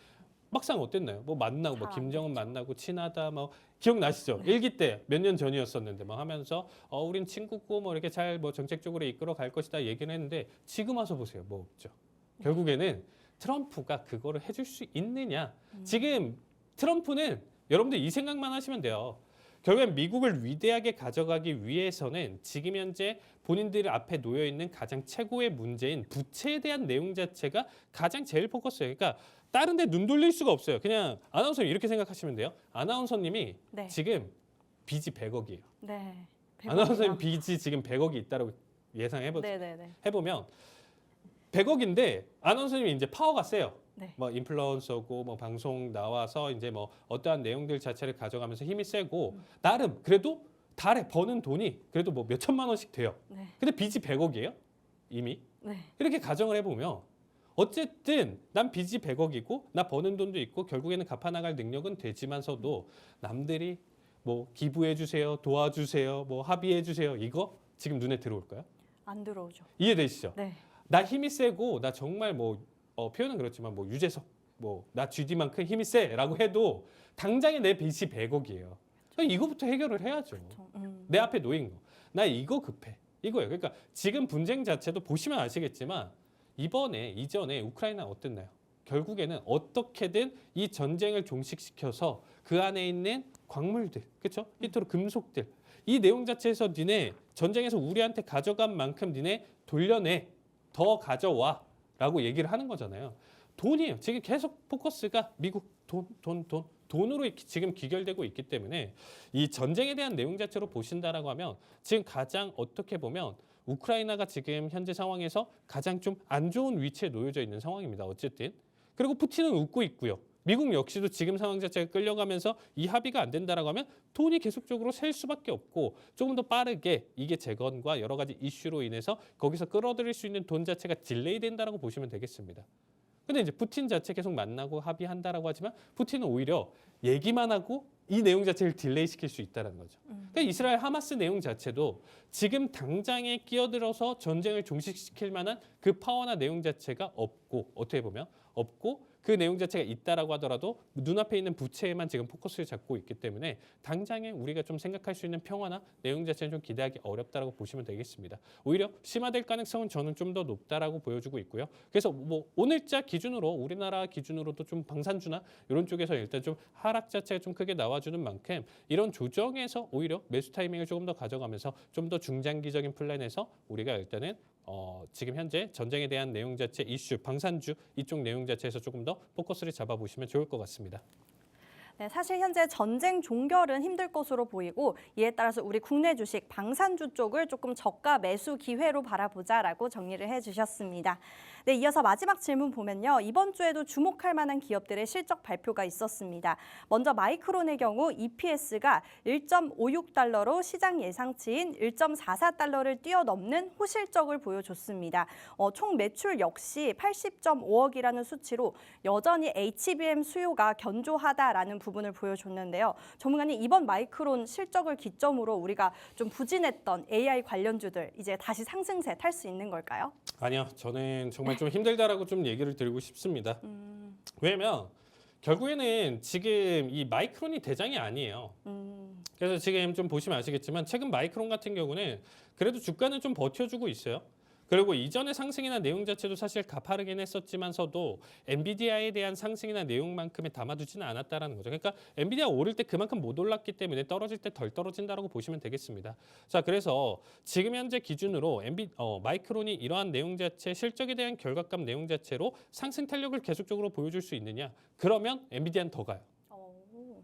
막상 어땠나요? 뭐 만나고 뭐 잘안 김정은 만나고 친하다 뭐 기억나시죠? 일기 때 몇 년 전이었었는데 막 하면서 우린 친구고 뭐 이렇게 잘 뭐 정책적으로 이끌어 갈 것이다 얘기는 했는데 지금 와서 보세요. 뭐 없죠. 결국에는 트럼프가 그거를 해줄 수 있느냐? 지금 트럼프는 여러분들 이 생각만 하시면 돼요. 결국엔 미국을 위대하게 가져가기 위해서는 지금 현재 본인들 앞에 놓여 있는 가장 최고의 문제인 부채에 대한 내용 자체가 가장 제일 포커스예요. 그러니까 다른 데 눈 돌릴 수가 없어요. 그냥 아나운서님 이렇게 생각하시면 돼요. 아나운서님이 네. 지금 빚이 100억이에요. 네. 아나운서님 빚이 지금 100억이 있다고 네네네. 해보면 100억인데 아나운서님이 이제 파워가 세요. 네. 뭐 인플루언서고 뭐 방송 나와서 이제 뭐 어떠한 내용들 자체를 가져가면서 힘이 세고 나름 그래도 달에 버는 돈이 그래도 뭐 몇 천만 원씩 돼요. 네. 근데 빚이 100억이에요. 이미. 네. 이렇게 가정을 해보면 어쨌든 난 빚이 100억이고 나 버는 돈도 있고 결국에는 갚아나갈 능력은 되지만서도 남들이 뭐 기부해 주세요, 도와주세요, 뭐 합의해 주세요. 이거 지금 눈에 들어올까요? 안 들어오죠. 이해되시죠? 네. 나 힘이 세고 나 정말 뭐 표현은 그렇지만 뭐 유재석 뭐 나 GD만큼 힘이 세라고 해도 당장에 내 빚이 100억이에요. 이거부터 해결을 해야죠. 내 앞에 놓인 거. 나 이거 급해. 이거예요. 그러니까 지금 분쟁 자체도 보시면 아시겠지만 이전에 우크라이나 어땠나요? 결국에는 어떻게든 이 전쟁을 종식시켜서 그 안에 있는 광물들, 그렇죠? 히토로 금속들. 이 내용 자체에서 니네 전쟁에서 우리한테 가져간 만큼 니네 돌려내. 더 가져와 라고 얘기를 하는 거잖아요. 돈이에요. 지금 계속 포커스가 미국 돈으로 지금 귀결되고 있기 때문에 이 전쟁에 대한 내용 자체로 보신다라고 하면 지금 가장 어떻게 보면 우크라이나가 지금 현재 상황에서 가장 좀 안 좋은 위치에 놓여져 있는 상황입니다. 어쨌든. 그리고 푸틴은 웃고 있고요. 미국 역시도 지금 상황 자체가 끌려가면서 이 합의가 안 된다라고 하면 돈이 계속적으로 셀 수밖에 없고 조금 더 빠르게 이게 재건과 여러 가지 이슈로 인해서 거기서 끌어들일 수 있는 돈 자체가 딜레이 된다라고 보시면 되겠습니다. 근데 이제 푸틴 자체 계속 만나고 합의한다라고 하지만 푸틴은 오히려 얘기만 하고 이 내용 자체를 딜레이 시킬 수 있다는 거죠. 그러니까 이스라엘 하마스 내용 자체도 지금 당장에 끼어들어서 전쟁을 종식시킬 만한 그 파워나 내용 자체가 없고 어떻게 보면 없고 그 내용 자체가 있다라고 하더라도 눈앞에 있는 부채에만 지금 포커스를 잡고 있기 때문에 당장에 우리가 좀 생각할 수 있는 평화나 내용 자체는 좀 기대하기 어렵다라고 보시면 되겠습니다. 오히려 심화될 가능성은 저는 좀 더 높다라고 보여주고 있고요. 그래서 뭐 오늘자 기준으로 우리나라 기준으로도 좀 방산주나 이런 쪽에서 일단 좀 하락 자체가 좀 크게 나와주는 만큼 이런 조정에서 오히려 매수 타이밍을 조금 더 가져가면서 좀 더 중장기적인 플랜에서 우리가 일단은 지금 현재 전쟁에 대한 내용 자체 이슈, 방산주 이쪽 내용 자체에서 조금 더 포커스를 잡아보시면 좋을 것 같습니다. 네, 사실 현재 전쟁 종결은 힘들 것으로 보이고 이에 따라서 우리 국내 주식 방산주 쪽을 조금 저가 매수 기회로 바라보자라고 정리를 해주셨습니다. 네, 이어서 마지막 질문 보면요. 이번 주에도 주목할 만한 기업들의 실적 발표가 있었습니다. 먼저 마이크론의 경우 EPS가 1.56달러로 시장 예상치인 1.44달러를 뛰어넘는 호실적을 보여줬습니다. 총 매출 역시 80.5억이라는 수치로 여전히 HBM 수요가 견조하다라는 부분을 보여줬는데요. 전문가님, 이번 마이크론 실적을 기점으로 우리가 좀 부진했던 AI 관련주들 이제 다시 상승세 탈 수 있는 걸까요? 아니요, 저는 정말 좀 힘들다라고 좀 얘기를 드리고 싶습니다. 왜냐면 결국에는 지금 이 마이크론이 대장이 아니에요. 그래서 지금 좀 보시면 아시겠지만 최근 마이크론 같은 경우는 그래도 주가는 좀 버텨주고 있어요. 그리고 이전의 상승이나 내용 자체도 사실 가파르긴 했었지만서도 엔비디아에 대한 상승이나 내용만큼에 담아두지는 않았다라는 거죠. 그러니까 엔비디아 오를 때 그만큼 못 올랐기 때문에 떨어질 때 덜 떨어진다라고 보시면 되겠습니다. 자, 그래서 지금 현재 기준으로 마이크론이 이러한 내용 자체, 실적에 대한 결과값 내용 자체로 상승 탄력을 계속적으로 보여줄 수 있느냐? 그러면 엔비디아는 더 가요.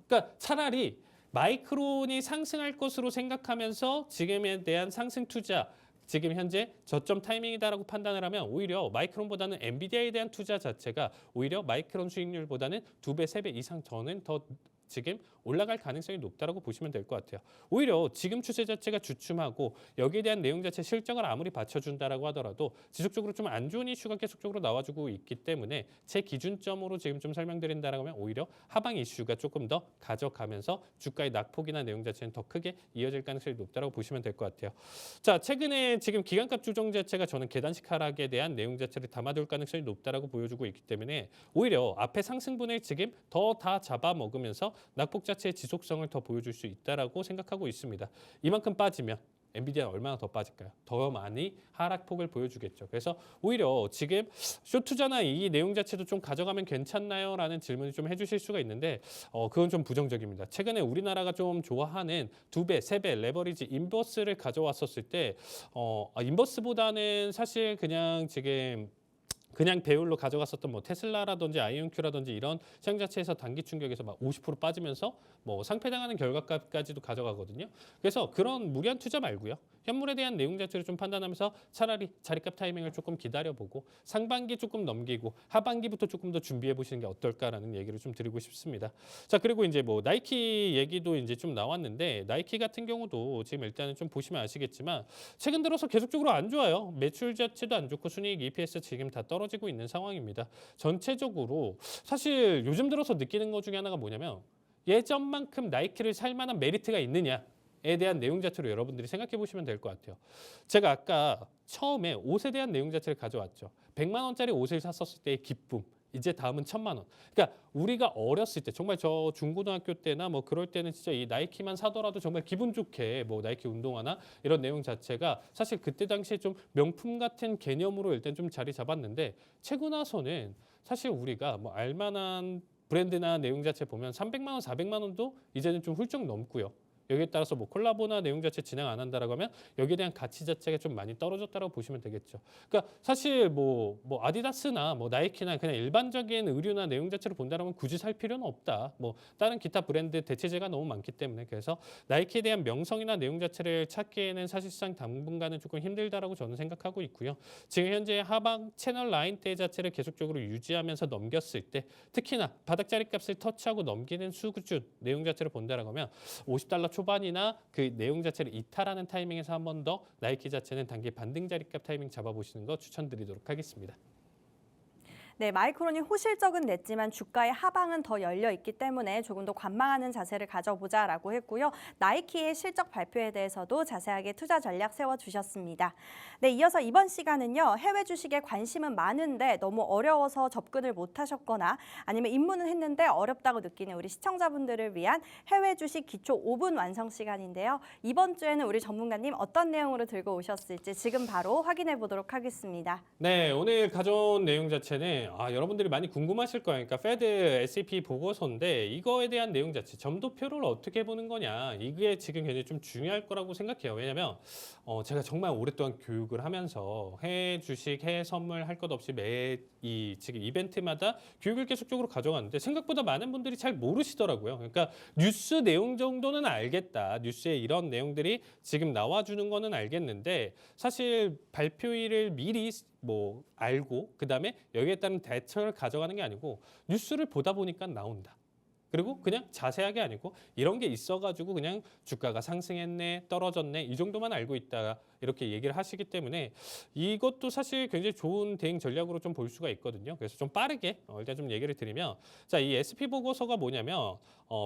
그러니까 차라리 마이크론이 상승할 것으로 생각하면서 지금에 대한 상승 투자, 지금 현재 저점 타이밍이다라고 판단을 하면 오히려 마이크론보다는 엔비디아에 대한 투자 자체가 오히려 마이크론 수익률보다는 2배, 3배 이상 저는 더 지금 올라갈 가능성이 높다라고 보시면 될 것 같아요. 오히려 지금 추세 자체가 주춤하고 여기에 대한 내용 자체 실적을 아무리 받쳐준다라고 하더라도 지속적으로 좀 안 좋은 이슈가 계속적으로 나와주고 있기 때문에 제 기준점으로 지금 좀 설명드린다라고 하면 오히려 하방 이슈가 조금 더 가져가면서 주가의 낙폭이나 내용 자체는 더 크게 이어질 가능성이 높다라고 보시면 될 것 같아요. 자, 최근에 지금 기관값 조정 자체가 저는 계단식 하락에 대한 내용 자체를 담아둘 가능성이 높다라고 보여주고 있기 때문에 오히려 앞에 상승분을 지금 더 다 잡아먹으면서 낙폭 자체의 지속성을 더 보여줄 수 있다라고 생각하고 있습니다. 이만큼 빠지면 엔비디아는 얼마나 더 빠질까요? 더 많이 하락폭을 보여주겠죠. 그래서 오히려 지금 쇼투자나 이 내용 자체도 좀 가져가면 괜찮나요? 라는 질문을 좀 해주실 수가 있는데 그건 좀 부정적입니다. 최근에 우리나라가 좀 좋아하는 2배, 3배 레버리지 인버스를 가져왔었을 때 인버스보다는 사실 그냥 지금 그냥 배율로 가져갔었던 뭐 테슬라라든지 아이온큐라든지 이런 시장 자체에서 단기 충격에서 막 50% 빠지면서 뭐 상패당하는 결과값까지도 가져가거든요. 그래서 그런 무리한 투자 말고요. 현물에 대한 내용 자체를 좀 판단하면서 차라리 자리값 타이밍을 조금 기다려보고 상반기 조금 넘기고 하반기부터 조금 더 준비해 보시는 게 어떨까라는 얘기를 좀 드리고 싶습니다. 자, 그리고 이제 뭐 나이키 얘기도 이제 좀 나왔는데 나이키 같은 경우도 지금 일단은 좀 보시면 아시겠지만 최근 들어서 계속적으로 안 좋아요. 매출 자체도 안 좋고 순이익 EPS 지금 다 떨어지고 있는 상황입니다. 전체적으로 사실 요즘 들어서 느끼는 것 중에 하나가 뭐냐면 예전만큼 나이키를 살 만한 메리트가 있느냐에 대한 내용 자체로 여러분들이 생각해 보시면 될 것 같아요. 제가 아까 처음에 옷에 대한 내용 자체를 가져왔죠. 100만 원짜리 옷을 샀었을 때의 기쁨. 이제 다음은 1000만 원. 그러니까 우리가 어렸을 때 정말 저 중고등학교 때나 뭐 그럴 때는 진짜 이 나이키만 사더라도 정말 기분 좋게 뭐 나이키 운동화나 이런 내용 자체가 사실 그때 당시에 좀 명품 같은 개념으로 일단 좀 자리 잡았는데 최고 나서는 사실 우리가 뭐 알만한 브랜드나 내용 자체 보면 300만 원, 400만 원도 이제는 좀 훌쩍 넘고요. 여기에 따라서 뭐 콜라보나 내용 자체 진행 안 한다라고 하면 여기에 대한 가치 자체가 좀 많이 떨어졌다라고 보시면 되겠죠. 그러니까 사실 뭐 아디다스나 뭐 나이키나 그냥 일반적인 의류나 내용 자체를 본다라면 굳이 살 필요는 없다. 뭐 다른 기타 브랜드 대체제가 너무 많기 때문에 그래서 나이키에 대한 명성이나 내용 자체를 찾기에는 사실상 당분간은 조금 힘들다라고 저는 생각하고 있고요. 지금 현재 하방 채널 라인대 자체를 계속적으로 유지하면서 넘겼을 때 특히나 바닥자리 값을 터치하고 넘기는 수준 내용 자체를 본다라고 하면 $50 초반이나 그 내용 자체를 이탈하는 타이밍에서 한 번 더 나이키 자체는 단기 반등 자리값 타이밍 잡아보시는 거 추천드리도록 하겠습니다. 네, 마이크론이 호실적은 냈지만 주가의 하방은 더 열려 있기 때문에 조금 더 관망하는 자세를 가져보자라고 했고요. 나이키의 실적 발표에 대해서도 자세하게 투자 전략 세워주셨습니다. 네, 이어서 이번 시간은요. 해외 주식에 관심은 많은데 너무 어려워서 접근을 못하셨거나 아니면 입문은 했는데 어렵다고 느끼는 우리 시청자분들을 위한 해외 주식 기초 5분 완성 시간인데요. 이번 주에는 우리 전문가님 어떤 내용으로 들고 오셨을지 지금 바로 확인해 보도록 하겠습니다. 네, 오늘 가져온 내용 자체는 여러분들이 많이 궁금하실 거예요. 그러니까 페드 S&P 보고서인데 이거에 대한 내용 자체, 점도표를 어떻게 보는 거냐 이게 지금 굉장히 좀 중요할 거라고 생각해요. 왜냐하면 제가 정말 오랫동안 교육을 하면서 해외 주식, 해외 선물 할 것 없이 지금 이벤트마다 교육을 계속적으로 가져가는데 생각보다 많은 분들이 잘 모르시더라고요. 그러니까 뉴스 내용 정도는 알겠다. 뉴스에 이런 내용들이 지금 나와주는 거는 알겠는데 사실 발표일을 미리 뭐 알고 그다음에 여기에 따른 대처를 가져가는 게 아니고 뉴스를 보다 보니까 나온다. 그리고 그냥 자세하게 아니고 이런 게 있어가지고 그냥 주가가 상승했네, 떨어졌네 이 정도만 알고 있다 이렇게 얘기를 하시기 때문에 이것도 사실 굉장히 좋은 대응 전략으로 좀 볼 수가 있거든요. 그래서 좀 빠르게 일단 좀 얘기를 드리면 자, 이 SP 보고서가 뭐냐면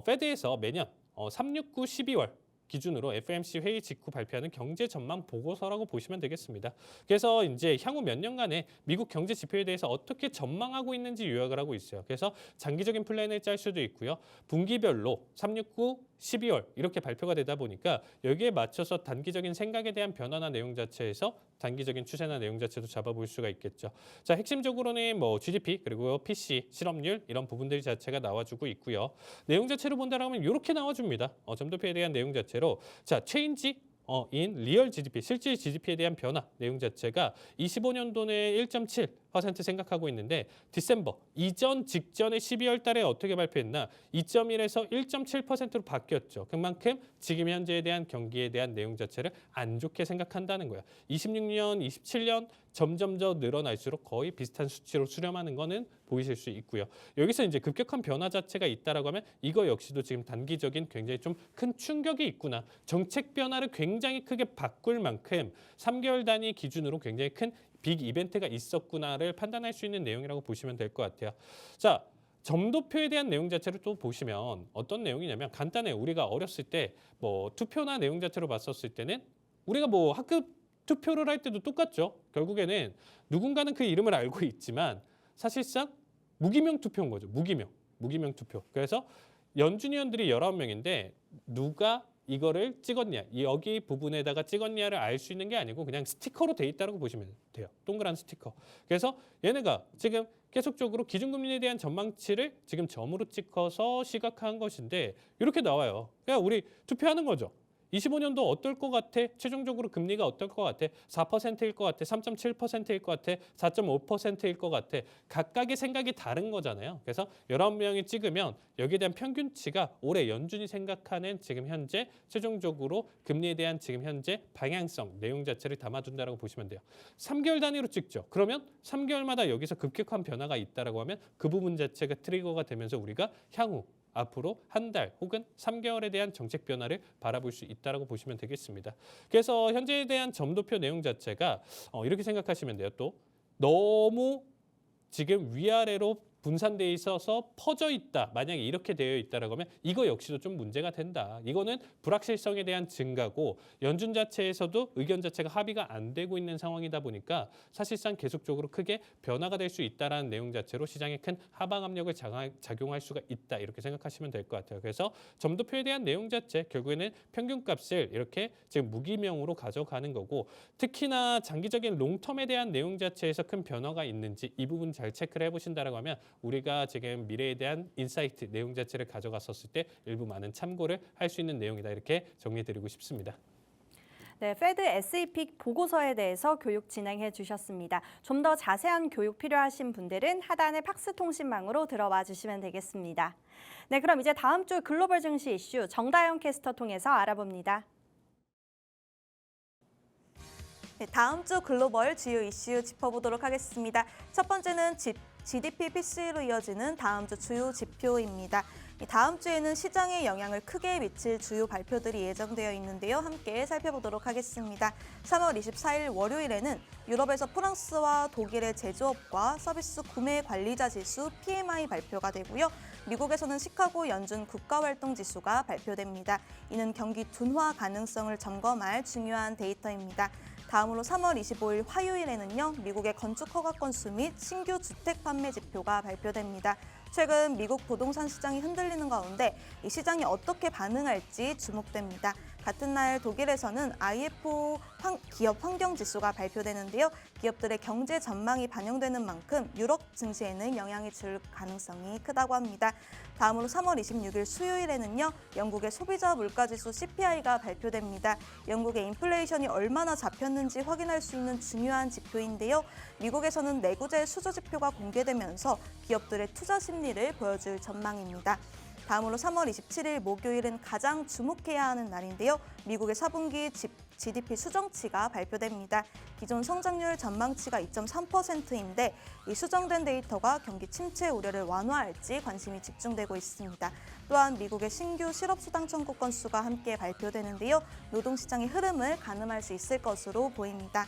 페드에서 매년 369 12월 기준으로 FOMC 회의 직후 발표하는 경제 전망 보고서라고 보시면 되겠습니다. 그래서 이제 향후 몇 년간의 미국 경제 지표에 대해서 어떻게 전망하고 있는지 요약을 하고 있어요. 그래서 장기적인 플랜을 짤 수도 있고요. 분기별로 369 12월 이렇게 발표가 되다 보니까 여기에 맞춰서 단기적인 생각에 대한 변화나 내용 자체에서 단기적인 추세나 내용 자체도 잡아볼 수가 있겠죠. 자, 핵심적으로는 뭐 GDP 그리고 PC 실업률 이런 부분들 자체가 나와주고 있고요. 내용 자체로 본다라면 이렇게 나와줍니다. 점도표에 대한 내용 자체로 자, 체인지 인 리얼 GDP, 실질 GDP에 대한 변화 내용 자체가 25년도에 1.7% 생각하고 있는데 디셈버 이전 직전에 12월 달에 어떻게 발표했나 2.1에서 1.7%로 바뀌었죠. 그만큼 지금 현재에 대한 경기에 대한 내용 자체를 안 좋게 생각한다는 거야. 26년, 27년 점점 더 늘어날수록 거의 비슷한 수치로 수렴하는 거는 보이실 수 있고요. 여기서 이제 급격한 변화 자체가 있다라고 하면 이거 역시도 지금 단기적인 굉장히 좀 큰 충격이 있구나. 정책 변화를 굉장히 크게 바꿀 만큼 3개월 단위 기준으로 굉장히 큰 빅 이벤트가 있었구나를 판단할 수 있는 내용이라고 보시면 될 것 같아요. 자, 점도표에 대한 내용 자체를 또 보시면 어떤 내용이냐면 간단해요. 우리가 어렸을 때 뭐 투표나 내용 자체로 봤었을 때는 우리가 뭐 학급 투표를 할 때도 똑같죠. 결국에는 누군가는 그 이름을 알고 있지만 사실상 무기명 투표인 거죠. 무기명 투표. 그래서 연준위원들이 19명인데 누가 이거를 찍었냐, 여기 부분에다가 찍었냐를 알 수 있는 게 아니고 그냥 스티커로 돼 있다고 보시면 돼요. 동그란 스티커. 그래서 얘네가 지금 계속적으로 기준금리에 대한 전망치를 지금 점으로 찍어서 시각화한 것인데 이렇게 나와요. 그냥 우리 투표하는 거죠. 25년도 어떨 것 같아? 최종적으로 금리가 어떨 것 같아? 4%일 것 같아? 3.7%일 것 같아? 4.5%일 것 같아? 각각의 생각이 다른 거잖아요. 그래서 19명이 찍으면 여기에 대한 평균치가 올해 연준이 생각하는 지금 현재 최종적으로 금리에 대한 지금 현재 방향성, 내용 자체를 담아준다고 보시면 돼요. 3개월 단위로 찍죠. 그러면 3개월마다 여기서 급격한 변화가 있다라고 하면 그 부분 자체가 트리거가 되면서 우리가 향후 앞으로 한 달 혹은 3개월에 대한 정책 변화를 바라볼 수 있다고 보시면 되겠습니다. 그래서 현재에 대한 점도표 내용 자체가 이렇게 생각하시면 돼요. 또 너무 지금 위아래로 분산돼 있어서 퍼져 있다. 만약에 이렇게 되어 있다라고 하면 이거 역시도 좀 문제가 된다. 이거는 불확실성에 대한 증가고 연준 자체에서도 의견 자체가 합의가 안 되고 있는 상황이다 보니까 사실상 계속적으로 크게 변화가 될 수 있다라는 내용 자체로 시장에 큰 하방 압력을 작용할 수가 있다. 이렇게 생각하시면 될 것 같아요. 그래서 점도표에 대한 내용 자체 결국에는 평균값을 이렇게 지금 무기명으로 가져가는 거고 특히나 장기적인 롱텀에 대한 내용 자체에서 큰 변화가 있는지 이 부분 잘 체크를 해보신다라고 하면 우리가 지금 미래에 대한 인사이트 내용 자체를 가져갔었을 때 일부 많은 참고를 할 수 있는 내용이다 이렇게 정리드리고 싶습니다. 네, 페드 SEP 보고서에 대해서 교육 진행해 주셨습니다. 좀 더 자세한 교육 필요하신 분들은 하단의 팍스 통신망으로 들어와 주시면 되겠습니다. 네, 그럼 이제 다음 주 글로벌 증시 이슈 정다영 캐스터 통해서 알아봅니다. 네, 다음 주 글로벌 주요 이슈 짚어보도록 하겠습니다. 첫 번째는 GDP PC로 이어지는 다음 주 주요 지표입니다. 다음 주에는 시장에 영향을 크게 미칠 주요 발표들이 예정되어 있는데요. 함께 살펴보도록 하겠습니다. 3월 24일 월요일에는 유럽에서 프랑스와 독일의 제조업과 서비스 구매 관리자 지수 PMI 발표가 되고요. 미국에서는 시카고 연준 국가활동지수가 발표됩니다. 이는 경기 둔화 가능성을 점검할 중요한 데이터입니다. 다음으로 3월 25일 화요일에는요, 미국의 건축 허가 건수 및 신규 주택 판매 지표가 발표됩니다. 최근 미국 부동산 시장이 흔들리는 가운데 이 시장이 어떻게 반응할지 주목됩니다. 같은 날 독일에서는 IFO 기업 환경 지수가 발표되는데요. 기업들의 경제 전망이 반영되는 만큼 유럽 증시에는 영향이 줄 가능성이 크다고 합니다. 다음으로 3월 26일 수요일에는요. 영국의 소비자 물가지수 CPI가 발표됩니다. 영국의 인플레이션이 얼마나 잡혔는지 확인할 수 있는 중요한 지표인데요. 미국에서는 내구재 수조 지표가 공개되면서 기업들의 투자 심리를 보여줄 전망입니다. 다음으로 3월 27일 목요일은 가장 주목해야 하는 날인데요. 미국의 4분기 GDP 수정치가 발표됩니다. 기존 성장률 전망치가 2.3%인데 이 수정된 데이터가 경기 침체 우려를 완화할지 관심이 집중되고 있습니다. 또한 미국의 신규 실업수당 청구 건수가 함께 발표되는데요. 노동시장의 흐름을 가늠할 수 있을 것으로 보입니다.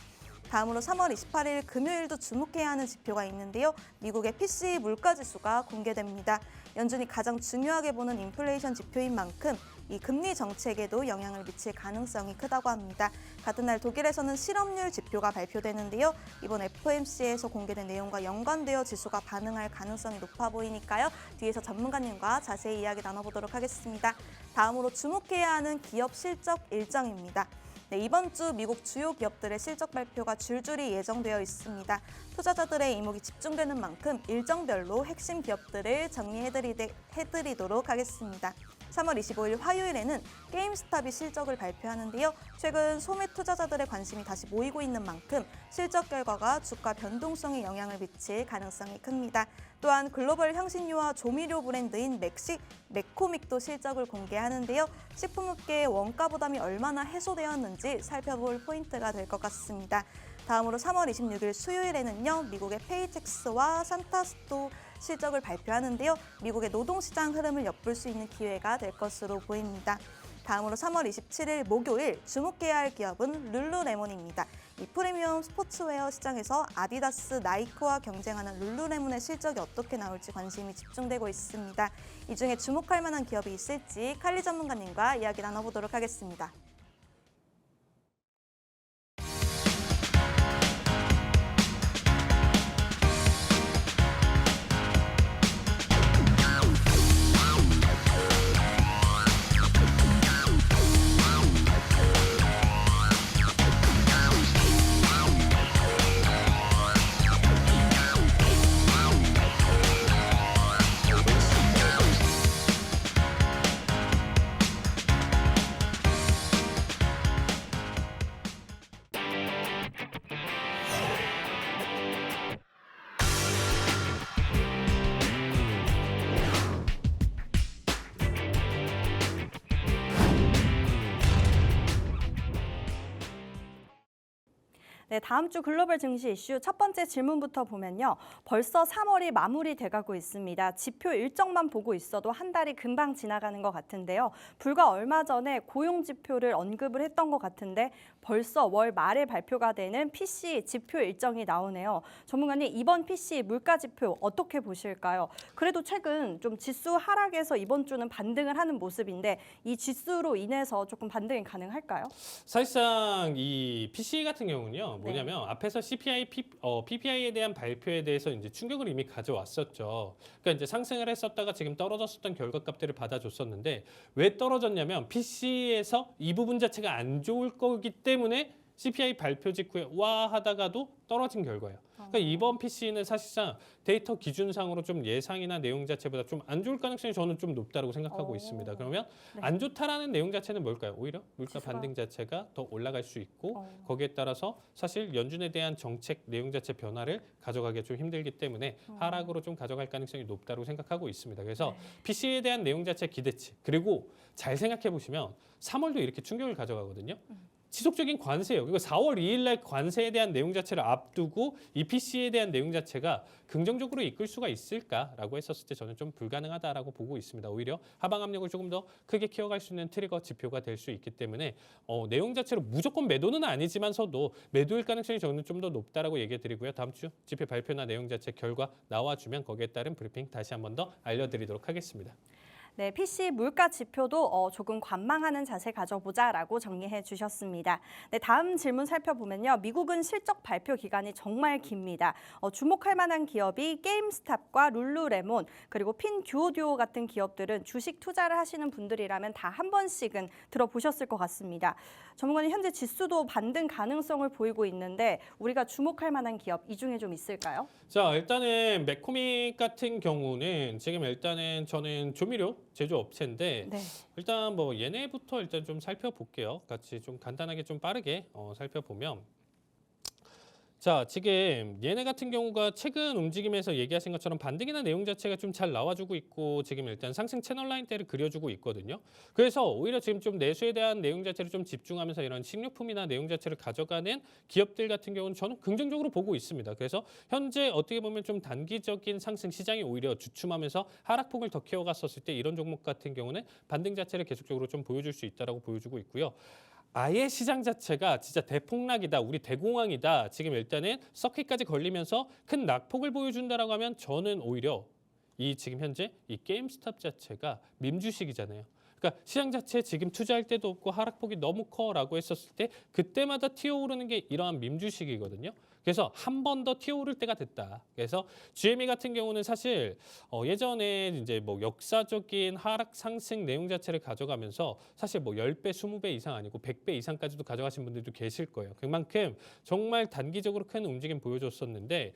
다음으로 3월 28일 금요일도 주목해야 하는 지표가 있는데요. 미국의 PCE 물가지수가 공개됩니다. 연준이 가장 중요하게 보는 인플레이션 지표인 만큼 이 금리 정책에도 영향을 미칠 가능성이 크다고 합니다. 같은 날 독일에서는 실업률 지표가 발표되는데요. 이번 FOMC에서 공개된 내용과 연관되어 지수가 반응할 가능성이 높아 보이니까요. 뒤에서 전문가님과 자세히 이야기 나눠보도록 하겠습니다. 다음으로 주목해야 하는 기업 실적 일정입니다. 네, 이번 주 미국 주요 기업들의 실적 발표가 줄줄이 예정되어 있습니다. 투자자들의 이목이 집중되는 만큼 일정별로 핵심 기업들을 정리해드리도록 하겠습니다. 3월 25일 화요일에는 게임스탑이 실적을 발표하는데요. 최근 소매 투자자들의 관심이 다시 모이고 있는 만큼 실적 결과가 주가 변동성에 영향을 미칠 가능성이 큽니다. 또한 글로벌 향신료와 조미료 브랜드인 맥코믹도 실적을 공개하는데요. 식품업계의 원가 부담이 얼마나 해소되었는지 살펴볼 포인트가 될 것 같습니다. 다음으로 3월 26일 수요일에는요. 미국의 페이텍스와 산타스도 실적을 발표하는데요. 미국의 노동시장 흐름을 엿볼 수 있는 기회가 될 것으로 보입니다. 다음으로 3월 27일 목요일 주목해야 할 기업은 룰루레몬입니다. 이 프리미엄 스포츠웨어 시장에서 아디다스, 나이크와 경쟁하는 룰루레몬의 실적이 어떻게 나올지 관심이 집중되고 있습니다. 이 중에 주목할 만한 기업이 있을지 칼리 전문가님과 이야기 나눠보도록 하겠습니다. 네, 다음 주 글로벌 증시 이슈 첫 번째 질문부터 보면요. 벌써 3월이 마무리돼가고 있습니다. 지표 일정만 보고 있어도 한 달이 금방 지나가는 것 같은데요. 불과 얼마 전에 고용 지표를 언급을 했던 것 같은데 벌써 월 말에 발표가 되는 PCE 지표 일정이 나오네요. 전문가님, 이번 PCE 물가 지표 어떻게 보실까요? 그래도 최근 좀 지수 하락에서 이번 주는 반등을 하는 모습인데 이 지수로 인해서 조금 반등이 가능할까요? 사실상 이 PCE 같은 경우는요. 뭐냐면 앞에서 CPI, PPI에 대한 발표에 대해서 이제 충격을 이미 가져왔었죠. 그러니까 이제 상승을 했었다가 지금 떨어졌었던 결과값들을 받아줬었는데 왜 떨어졌냐면 PC에서 이 부분 자체가 안 좋을 거기 때문에 CPI 발표 직후에 와 하다가도 떨어진 결과예요. 그러니까 이번 PC는 사실상 데이터 기준상으로 좀 예상이나 내용 자체보다 좀 안 좋을 가능성이 저는 좀 높다고 생각하고 있습니다. 그러면 안 좋다라는 내용 자체는 뭘까요? 오히려 물가 반등 자체가 더 올라갈 수 있고 거기에 따라서 사실 연준에 대한 정책 내용 자체 변화를 가져가기 좀 힘들기 때문에 하락으로 좀 가져갈 가능성이 높다고 생각하고 있습니다. 그래서 PC에 대한 내용 자체 기대치 그리고 잘 생각해 보시면 3월도 이렇게 충격을 가져가거든요. 지속적인 관세예요. 그리고 4월 2일 날 관세에 대한 내용 자체를 앞두고 이 PC에 대한 내용 자체가 긍정적으로 이끌 수가 있을까라고 했었을 때 저는 좀 불가능하다라고 보고 있습니다. 오히려 하방 압력을 조금 더 크게 키워갈 수 있는 트리거 지표가 될 수 있기 때문에 내용 자체로 무조건 매도는 아니지만서도 매도일 가능성이 저는 좀 더 높다라고 얘기해 드리고요. 다음 주 지표 발표나 내용 자체 결과 나와주면 거기에 따른 브리핑 다시 한 번 더 알려드리도록 하겠습니다. 네, PC 물가 지표도 조금 관망하는 자세 가져보자라고 정리해 주셨습니다. 네, 다음 질문 살펴보면요. 미국은 실적 발표 기간이 정말 깁니다. 주목할 만한 기업이 게임스탑과 룰루레몬 그리고 핀듀오듀오 같은 기업들은 주식 투자를 하시는 분들이라면 다 한 번씩은 들어보셨을 것 같습니다. 전문가님, 현재 지수도 반등 가능성을 보이고 있는데 우리가 주목할 만한 기업 이 중에 좀 있을까요? 자, 일단은 맥코믹 같은 경우는 지금 일단은 저는 조미료 제조업체인데 일단 뭐 얘네부터 일단 좀 살펴볼게요. 같이 좀 간단하게 좀 빠르게 살펴보면 자, 지금 얘네 같은 경우가 최근 움직임에서 얘기하신 것처럼 반등이나 내용 자체가 좀 잘 나와주고 있고 지금 일단 상승 채널 라인대를 그려주고 있거든요. 그래서 오히려 지금 좀 내수에 대한 내용 자체를 좀 집중하면서 이런 식료품이나 내용 자체를 가져가는 기업들 같은 경우는 저는 긍정적으로 보고 있습니다. 그래서 현재 어떻게 보면 좀 단기적인 상승 시장이 오히려 주춤하면서 하락폭을 더 키워갔었을 때 이런 종목 같은 경우는 반등 자체를 계속적으로 좀 보여줄 수 있다라고 보여주고 있고요. 아예 시장 자체가 진짜 대폭락이다, 우리 대공황이다. 지금 일단은 서킷까지 걸리면서 큰 낙폭을 보여준다라고 하면 저는 오히려 이 지금 현재 이 게임스탑 자체가 밈주식이잖아요. 그러니까 시장 자체에 지금 투자할 데도 없고 하락폭이 너무 커라고 했었을 때 그때마다 튀어오르는 게 이러한 밈주식이거든요. 그래서 한 번 더 튀어오를 때가 됐다. 그래서 GME 같은 경우는 사실 예전에 이제 뭐 역사적인 하락 상승 내용 자체를 가져가면서 사실 뭐 10배, 20배 이상 아니고 100배 이상까지도 가져가신 분들도 계실 거예요. 그만큼 정말 단기적으로 큰 움직임 보여줬었는데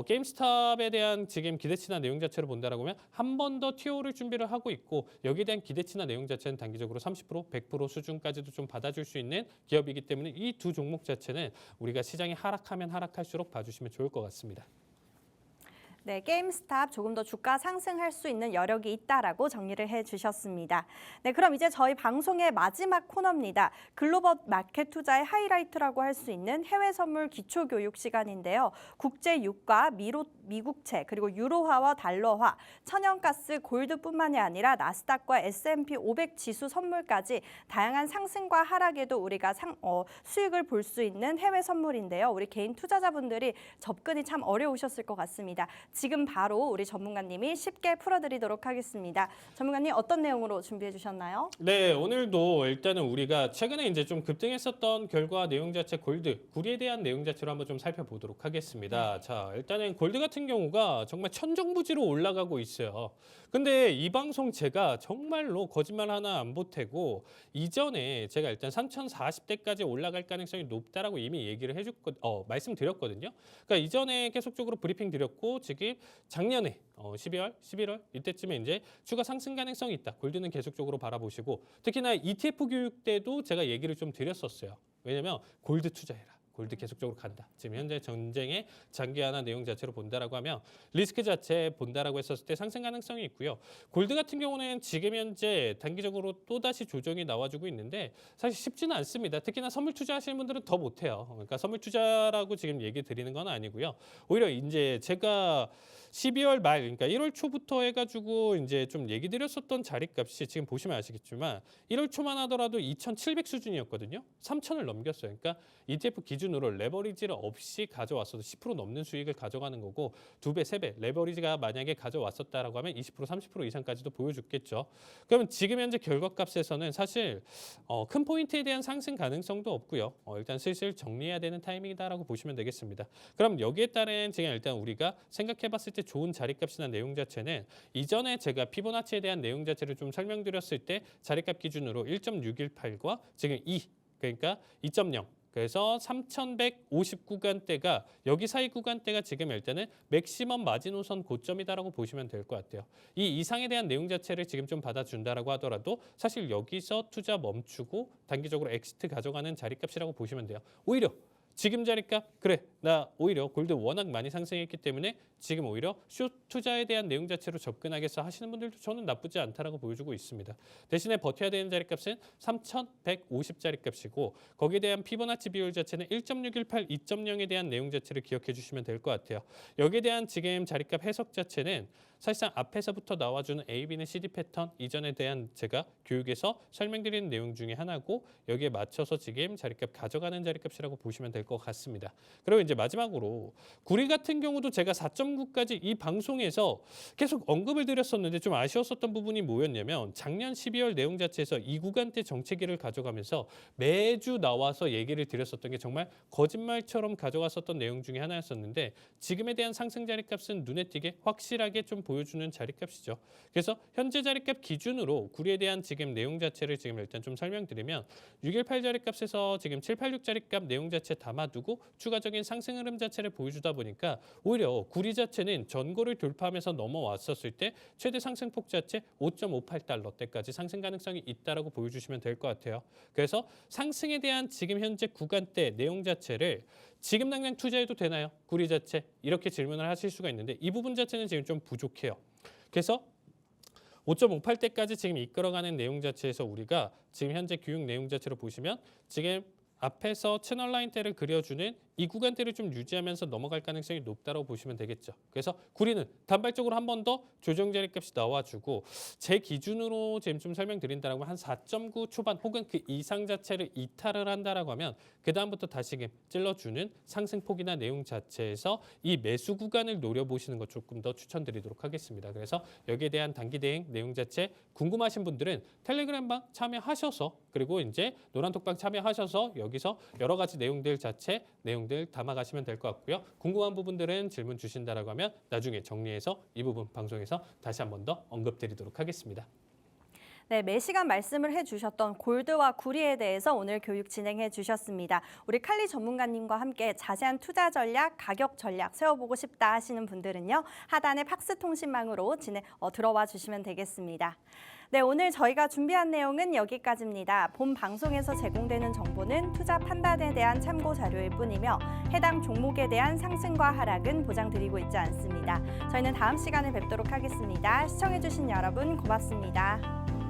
게임스탑에 대한 지금 기대치나 내용 자체를 본다라고 하면 한 번 더 튀어오를 준비를 하고 있고 여기에 대한 기대치나 내용 자체는 단기적으로 30%, 100% 수준까지도 좀 받아줄 수 있는 기업이기 때문에 이 두 종목 자체는 우리가 시장이 하락하면 하락할수록 봐주시면 좋을 것 같습니다. 네, 게임스탑 조금 더 주가 상승할 수 있는 여력이 있다라고 정리를 해주셨습니다. 네, 그럼 이제 저희 방송의 마지막 코너입니다. 글로벌 마켓 투자의 하이라이트라고 할 수 있는 해외 선물 기초 교육 시간인데요. 국제 유가, 미국채, 그리고 유로화와 달러화, 천연가스, 골드뿐만이 아니라 나스닥과 S&P 500 지수 선물까지 다양한 상승과 하락에도 우리가 수익을 볼 수 있는 해외 선물인데요. 우리 개인 투자자분들이 접근이 참 어려우셨을 것 같습니다. 지금 바로 우리 전문가님이 쉽게 풀어드리도록 하겠습니다. 전문가님 어떤 내용으로 준비해 주셨나요? 네, 오늘도 일단은 우리가 최근에 이제 좀 급등했었던 결과 내용 자체 골드, 구리에 대한 내용 자체로 한번 좀 살펴보도록 하겠습니다. 자, 일단은 골드 같은 경우가 정말 천정부지로 올라가고 있어요. 근데 이 방송 제가 정말로 거짓말 하나 안 보태고 이전에 제가 일단 3,040대까지 올라갈 가능성이 높다라고 이미 얘기를 말씀드렸거든요. 그러니까 이전에 계속적으로 브리핑 드렸고 지금 작년에 12월, 11월 이때쯤에 이제 추가 상승 가능성이 있다. 골드는 계속적으로 바라보시고 특히나 ETF 교육 때도 제가 얘기를 좀 드렸었어요. 왜냐면 골드 투자해라. 골드 계속적으로 간다. 지금 현재 전쟁의 장기화나 내용 자체로 본다라고 하면 리스크 자체 본다라고 했었을 때 상승 가능성이 있고요. 골드 같은 경우는 지금 현재 단기적으로 또다시 조정이 나와주고 있는데 사실 쉽지는 않습니다. 특히나 선물 투자하시는 분들은 더 못해요. 그러니까 선물 투자라고 지금 얘기 드리는 건 아니고요. 오히려 이제 제가 12월 말, 그러니까 1월 초부터 해가지고 이제 좀 얘기 드렸었던 자리값이 지금 보시면 아시겠지만 1월 초만 하더라도 2,700 수준이었거든요. 3,000을 넘겼어요. 그러니까 ETF 기준으로 레버리지를 없이 가져왔어도 10% 넘는 수익을 가져가는 거고 2배, 3배 레버리지가 만약에 가져왔었다라고 하면 20%, 30% 이상까지도 보여줬겠죠. 그러면 지금 현재 결과값에서는 사실 큰 포인트에 대한 상승 가능성도 없고요. 일단 슬슬 정리해야 되는 타이밍이다라고 보시면 되겠습니다. 그럼 여기에 따른 지금 일단 우리가 생각해봤을 때 자체 좋은 자리값이나 내용 자체는 이전에 제가 피보나치에 대한 내용 자체를 좀 설명드렸을 때 자리값 기준으로 1.618과 지금 2, 그러니까 2.0 그래서 3,150 구간대가 여기 사이 구간대가 지금 일단은 맥시멈 마지노선 고점이다라고 보시면 될 것 같아요. 이 이상에 대한 내용 자체를 지금 좀 받아준다라고 하더라도 사실 여기서 투자 멈추고 단기적으로 엑시트 가져가는 자리값이라고 보시면 돼요. 오히려 지금 자리값 그래 나 오히려 골드 워낙 많이 상승했기 때문에 지금 오히려 숏 투자에 대한 내용 자체로 접근하겠어 하시는 분들도 저는 나쁘지 않다라고 보여주고 있습니다. 대신에 버텨야 되는 자리값은 3,150 자리값이고 거기에 대한 피보나치 비율 자체는 1.618, 2.0에 대한 내용 자체를 기억해 주시면 될 것 같아요. 여기에 대한 지금 자리값 해석 자체는 사실상 앞에서부터 나와주는 A, B는 CD 패턴 이전에 대한 제가 교육에서 설명드리는 내용 중에 하나고 여기에 맞춰서 지금 자리값 가져가는 자리값이라고 보시면 될 것 같습니다. 그리고 이제 마지막으로 구리 같은 경우도 제가 4.9까지 이 방송에서 계속 언급을 드렸었는데 좀 아쉬웠었던 부분이 뭐였냐면 작년 12월 내용 자체에서 이 구간대 정체기를 가져가면서 매주 나와서 얘기를 드렸었던 게 정말 거짓말처럼 가져갔었던 내용 중에 하나였었는데 지금에 대한 상승 자리값은 눈에 띄게 확실하게 좀 보여주는 자리값이죠. 그래서 현재 자리값 기준으로 구리에 대한 지금 내용 자체를 지금 일단 좀 설명드리면 618 자리값에서 지금 786 자리값 내용 자체 담아두고 추가적인 상승 흐름 자체를 보여주다 보니까 오히려 구리 자체는 전고를 돌파하면서 넘어왔었을 때 최대 상승폭 자체 5.58달러대까지 상승 가능성이 있다라고 보여주시면 될 것 같아요. 그래서 상승에 대한 지금 현재 구간대 내용 자체를 지금 당장 투자해도 되나요? 구리 자체 이렇게 질문을 하실 수가 있는데 이 부분 자체는 지금 좀 부족해요. 그래서 5.58대까지 지금 이끌어가는 내용 자체에서 우리가 지금 현재 교육 내용 자체로 보시면 지금 앞에서 채널 라인대를 그려주는 이 구간대를 좀 유지하면서 넘어갈 가능성이 높다고 보시면 되겠죠. 그래서 구리는 단발적으로 한 번 더 조정 자리값이 나와주고 제 기준으로 지금 좀 설명드린다라고 한 4.9 초반 혹은 그 이상 자체를 이탈을 한다라고 하면 그 다음부터 다시금 찔러주는 상승폭이나 내용 자체에서 이 매수 구간을 노려보시는 것 조금 더 추천드리도록 하겠습니다. 그래서 여기에 대한 단기 대응 내용 자체 궁금하신 분들은 텔레그램방 참여하셔서 그리고 이제 노란톡방 참여하셔서 여기서 여러 가지 내용들 자체 내용들 담아가시면 될 것 같고요. 궁금한 부분들은 질문 주신다라고 하면 나중에 정리해서 이 부분 방송에서 다시 한 번 더 언급드리도록 하겠습니다. 네, 매시간 말씀을 해주셨던 골드와 구리에 대해서 오늘 교육 진행해 주셨습니다. 우리 칼리 전문가님과 함께 자세한 투자 전략, 가격 전략 세워보고 싶다 하시는 분들은요. 하단의 팍스 통신망으로 들어와 주시면 되겠습니다. 네, 오늘 저희가 준비한 내용은 여기까지입니다. 본 방송에서 제공되는 정보는 투자 판단에 대한 참고 자료일 뿐이며 해당 종목에 대한 상승과 하락은 보장드리고 있지 않습니다. 저희는 다음 시간에 뵙도록 하겠습니다. 시청해주신 여러분 고맙습니다.